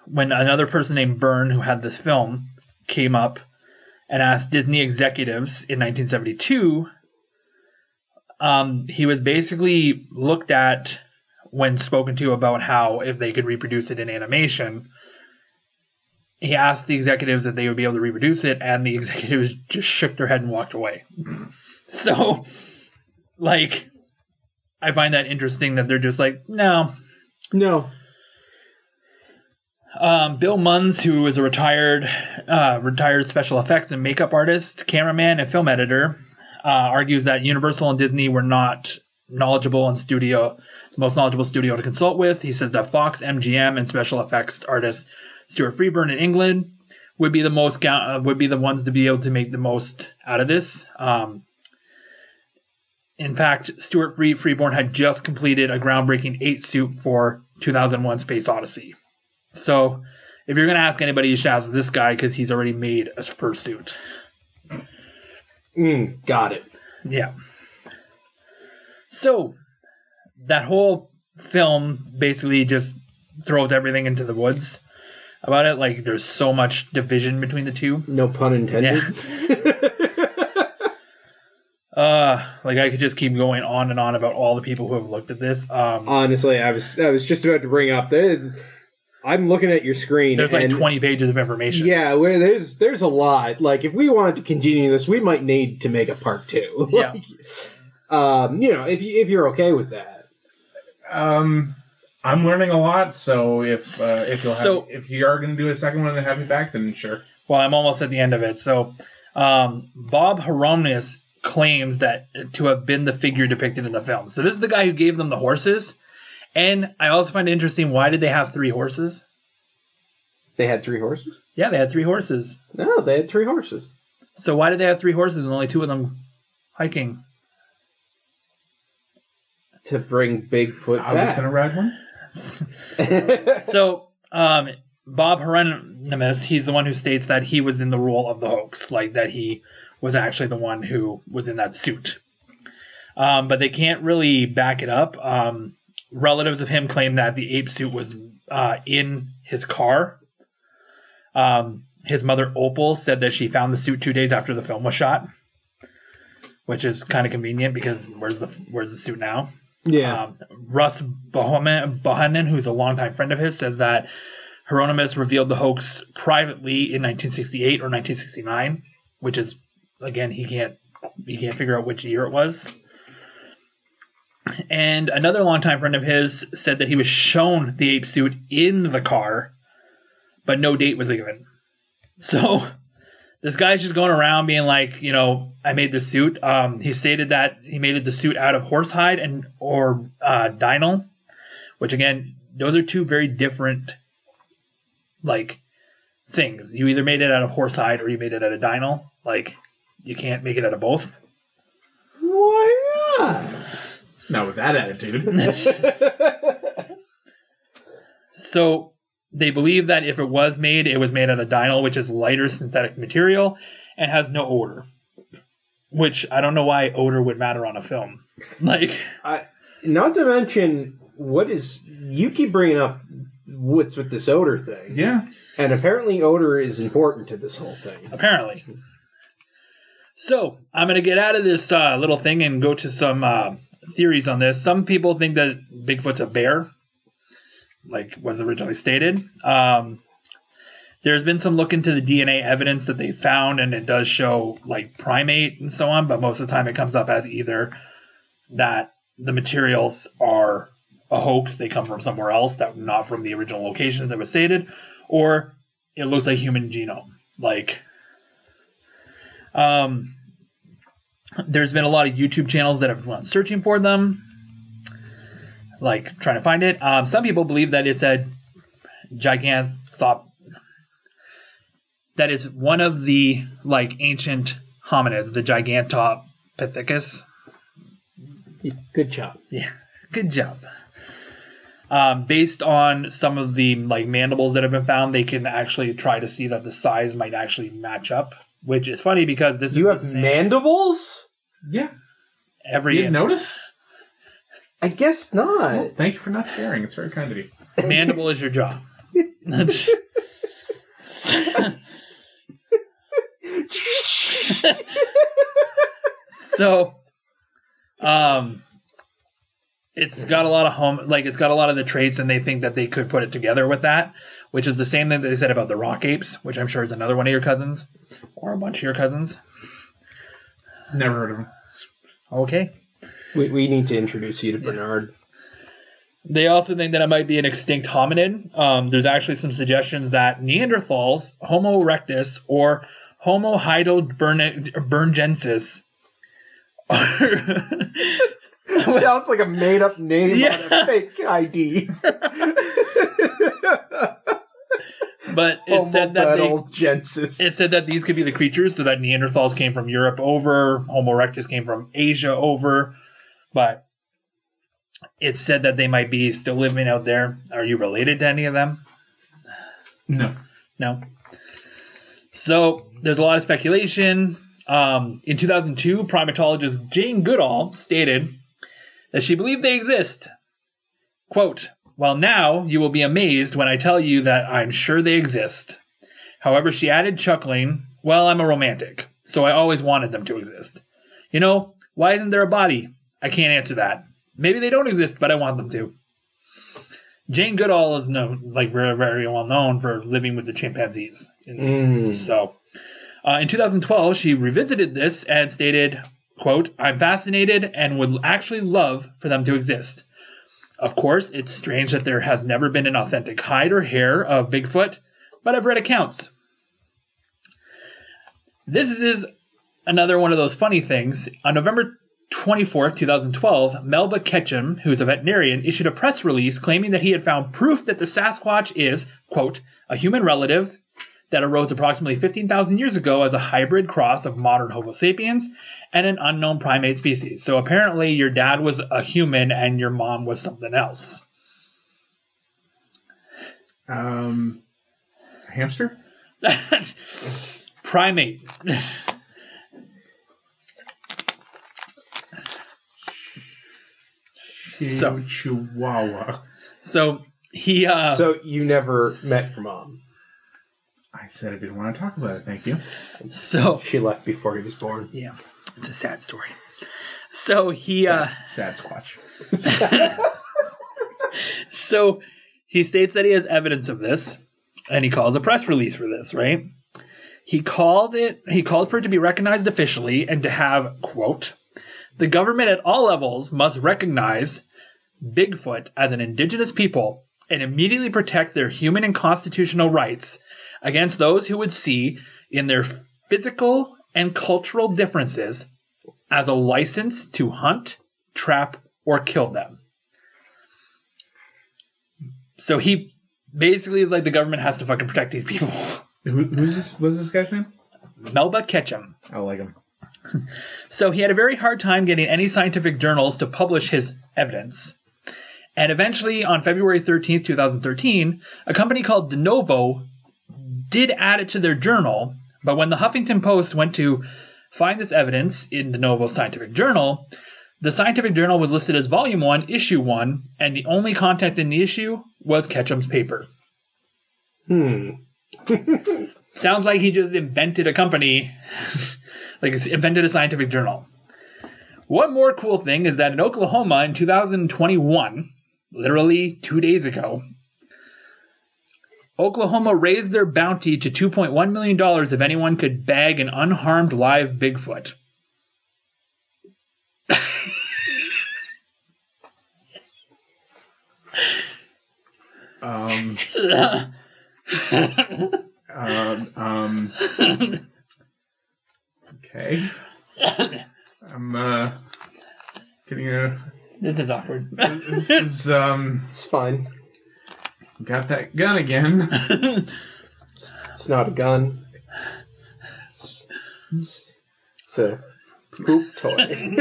when another person named Byrne, who had this film, came up and asked Disney executives in 1972, he was basically looked at when spoken to about how if they could reproduce it in animation. He asked the executives if they would be able to reproduce it, and the executives just shook their head and walked away. So, like, I find that interesting that they're just like, no. No. Bill Munns, who is a retired special effects and makeup artist, cameraman, and film editor, argues that Universal and Disney were not knowledgeable studio to consult with. He says that Fox, MGM, and special effects artist Stuart Freeburn in England would be the ones to be able to make the most out of this. In fact, Stuart Freeburn had just completed a groundbreaking 8 suit for 2001: Space Odyssey. So, if you're going to ask anybody, you should ask this guy because he's already made a fursuit. Got it. Yeah. So, that whole film basically just throws everything into the woods about it. Like, there's so much division between the two. No pun intended. Yeah. Like, I could just keep going on and on about all the people who have looked at this. Honestly, I was just about to bring up I'm looking at your screen. There's like 20 pages of information. Yeah, where there's a lot. Like, if we wanted to continue this, we might need to make a part 2. Yeah. If you're okay with that. I'm learning a lot, so if you are going to do a second one and have me back, then sure. Well, I'm almost at the end of it. So, Bob Haramus claims that to have been the figure depicted in the film. So this is the guy who gave them the horses. And I also find it interesting, why did they have 3 horses? They had 3 horses? Yeah, they had 3 horses. No, they had 3 horses. So why did they have 3 horses and only 2 of them hiking? To bring Bigfoot back. I was going to ride one. So, Bob Haramus, he's the one who states that he was in the role of the hoax, like that he was actually the one who was in that suit. But they can't really back it up. Relatives of him claim that the ape suit was in his car. His mother, Opal, said that she found the suit 2 days after the film was shot, which is kind of convenient because where's the suit now? Yeah. Russ Bohannon, who's a longtime friend of his, says that Hieronymus revealed the hoax privately in 1968 or 1969, which is, again, he can't figure out which year it was. And another longtime friend of his said that he was shown the ape suit in the car, but no date was given. So this guy's just going around being like, I made this suit. He stated that he made the suit out of horsehide or dynal, which again, those are 2 very different things. You either made it out of horsehide or you made it out of dynal. Like, you can't make it out of both. Why not? Not with that attitude. So they believe that if it was made out of dynal, which is lighter synthetic material and has no odor. Which I don't know why odor would matter on a film. Not to mention, you keep bringing up what's with this odor thing. Yeah. And apparently odor is important to this whole thing. Apparently. So I'm going to get out of this little thing and go to some theories on this. Some people think that Bigfoot's a bear, like was originally stated. There's been some look into the DNA evidence that they found, and it does show primate and so on, but most of the time it comes up as either that the materials are a hoax, they come from somewhere else, that not from the original location that was stated, or it looks like human genome. There's been a lot of YouTube channels that have gone searching for them, trying to find it. Some people believe that it's a that is one of the ancient hominids, the Gigantopithecus. Good job. Yeah, good job. Based on some of the mandibles that have been found, they can actually try to see that the size might actually match up. Which is funny because this you have mandibles? Yeah. You didn't notice? I guess not. Well, thank you for not sharing. It's very kind of you. Mandible is your jaw. So, it's got a lot of it's got a lot of the traits, and they think that they could put it together with that, which is the same thing that they said about the rock apes, which I'm sure is another one of your cousins, or a bunch of your cousins. Never heard of them. Okay. We need to introduce you to Bernard. They also think that it might be an extinct hominid. There's actually some suggestions that Neanderthals, Homo erectus, or Homo heidelbergensis Sounds like a made-up name on a fake ID. But it said that these could be the creatures, so that Neanderthals came from Europe over, Homo erectus came from Asia over, but it said that they might be still living out there. Are you related to any of them? No. So there's a lot of speculation. In 2002, primatologist Jane Goodall stated that she believed they exist. Quote, "Well, now you will be amazed when I tell you that I'm sure they exist." However, she added, chuckling, "Well, I'm a romantic, so I always wanted them to exist. You know, why isn't there a body? I can't answer that. Maybe they don't exist, but I want them to." Jane Goodall is very, very well known for living with the chimpanzees. So, in 2012, she revisited this and stated, quote, "I'm fascinated and would actually love for them to exist. Of course, it's strange that there has never been an authentic hide or hair of Bigfoot, but I've read accounts." This is another one of those funny things. On November 24th, 2012, Melba Ketchum, who's a veterinarian, issued a press release claiming that he had found proof that the Sasquatch is, quote, "a human relative that arose approximately 15,000 years ago as a hybrid cross of modern Homo sapiens and an unknown primate species." So apparently your dad was a human and your mom was something else. A hamster? Primate. Chihuahua. So he So you never met your mom? I said I didn't want to talk about it, thank you. So she left before he was born. Yeah. It's a sad story. So he sad squatch. So he states that he has evidence of this, and he calls a press release for this, right? He called for it to be recognized officially and to have, quote, "The government at all levels must recognize Bigfoot as an indigenous people and immediately protect their human and constitutional rights against those who would see in their physical and cultural differences as a license to hunt, trap, or kill them." So he basically is like, the government has to fucking protect these people. Who's this? What's this guy's name? Melba Ketchum. I like him. So he had a very hard time getting any scientific journals to publish his evidence. And eventually, on February 13th, 2013, a company called De Novo did add it to their journal, but when the Huffington Post went to find this evidence in De Novo's scientific journal, the scientific journal was listed as Volume 1, Issue 1, and the only content in the issue was Ketchum's paper. Sounds like he just invented a company, invented a scientific journal. One more cool thing is that in Oklahoma in 2021, literally 2 days ago, Oklahoma raised their bounty to $2.1 million if anyone could bag an unharmed live Bigfoot. Okay. I'm getting a. This is awkward. This is It's fine. got that gun again. It's not a gun. It's a poop toy.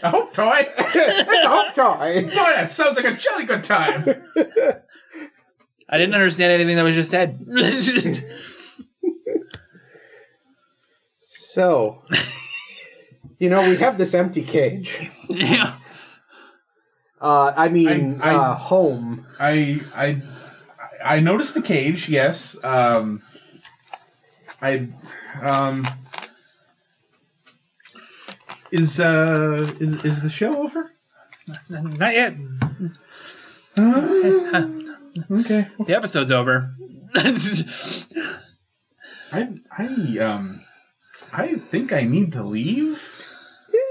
A hope toy. It's a hope toy. Boy, that sounds like a jolly good time. I didn't understand anything that was just said. So, we have this empty cage. Yeah. Home. I noticed the cage. Yes. Is the show over? Not yet. Okay. The episode's over. I think I need to leave.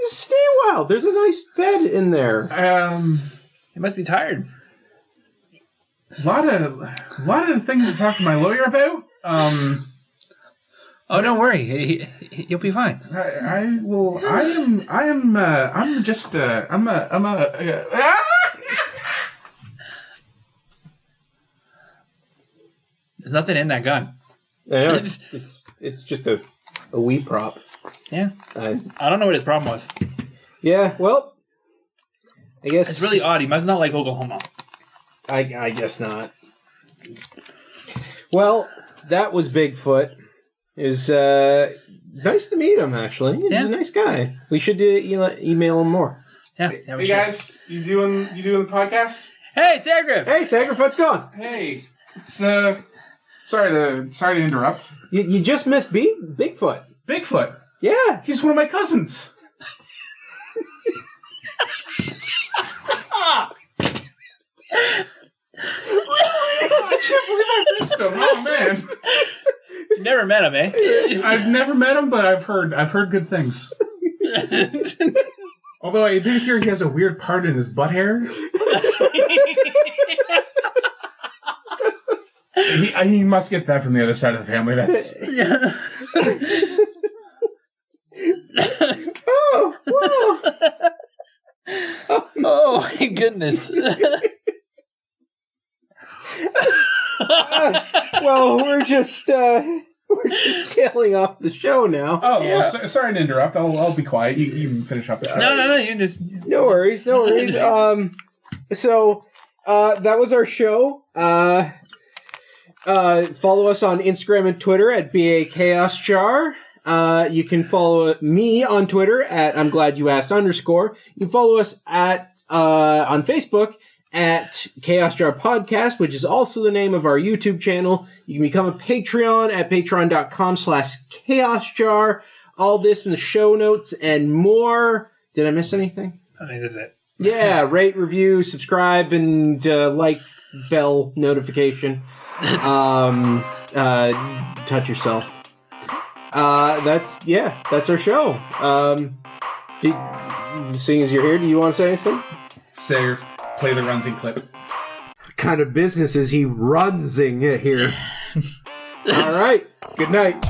Just stay a while. There's a nice bed in there. You must be tired. A lot of things to talk to my lawyer about. Oh, don't worry. You'll be fine. There's nothing in that gun. I know, it's just a wee prop. Yeah. I don't know what his problem was. Yeah, well, I guess... It's really odd. He must not like Oklahoma. I guess not. Well, that was Bigfoot. It was nice to meet him, actually. He's a nice guy. We should email him more. Yeah. Hey guys, you doing the podcast? Hey, Sagriff! Hey, Sagriff, what's going? Hey, it's sorry to interrupt. You just missed Bigfoot. Bigfoot? Yeah. He's one of my cousins. I can't believe I missed him. Oh man. You've never met him, eh? I've never met him, but I've heard good things. Although I did hear he has a weird part in his butt hair. He must get that from the other side of the family. That's Oh my goodness. Well, we're just tailing off the show now. Oh, yeah. Well, sorry to interrupt. I'll be quiet. You can finish up. No. You just... No worries. So that was our show. Follow us on Instagram and Twitter at BAChaosJar. You can follow me on Twitter at I'm Glad You Asked _ You can follow us at on Facebook at Chaos Jar Podcast, which is also the name of our YouTube channel. You can become a Patreon at patreon.com/chaosjar. All this in the show notes and more. Did I miss anything? I think that's it. Yeah, rate, review, subscribe, and like bell notification. Touch yourself. That's our show. Seeing as you're here, do you want to say anything? Play the Runsing clip. What kind of business is he runsing here? All right. Good night.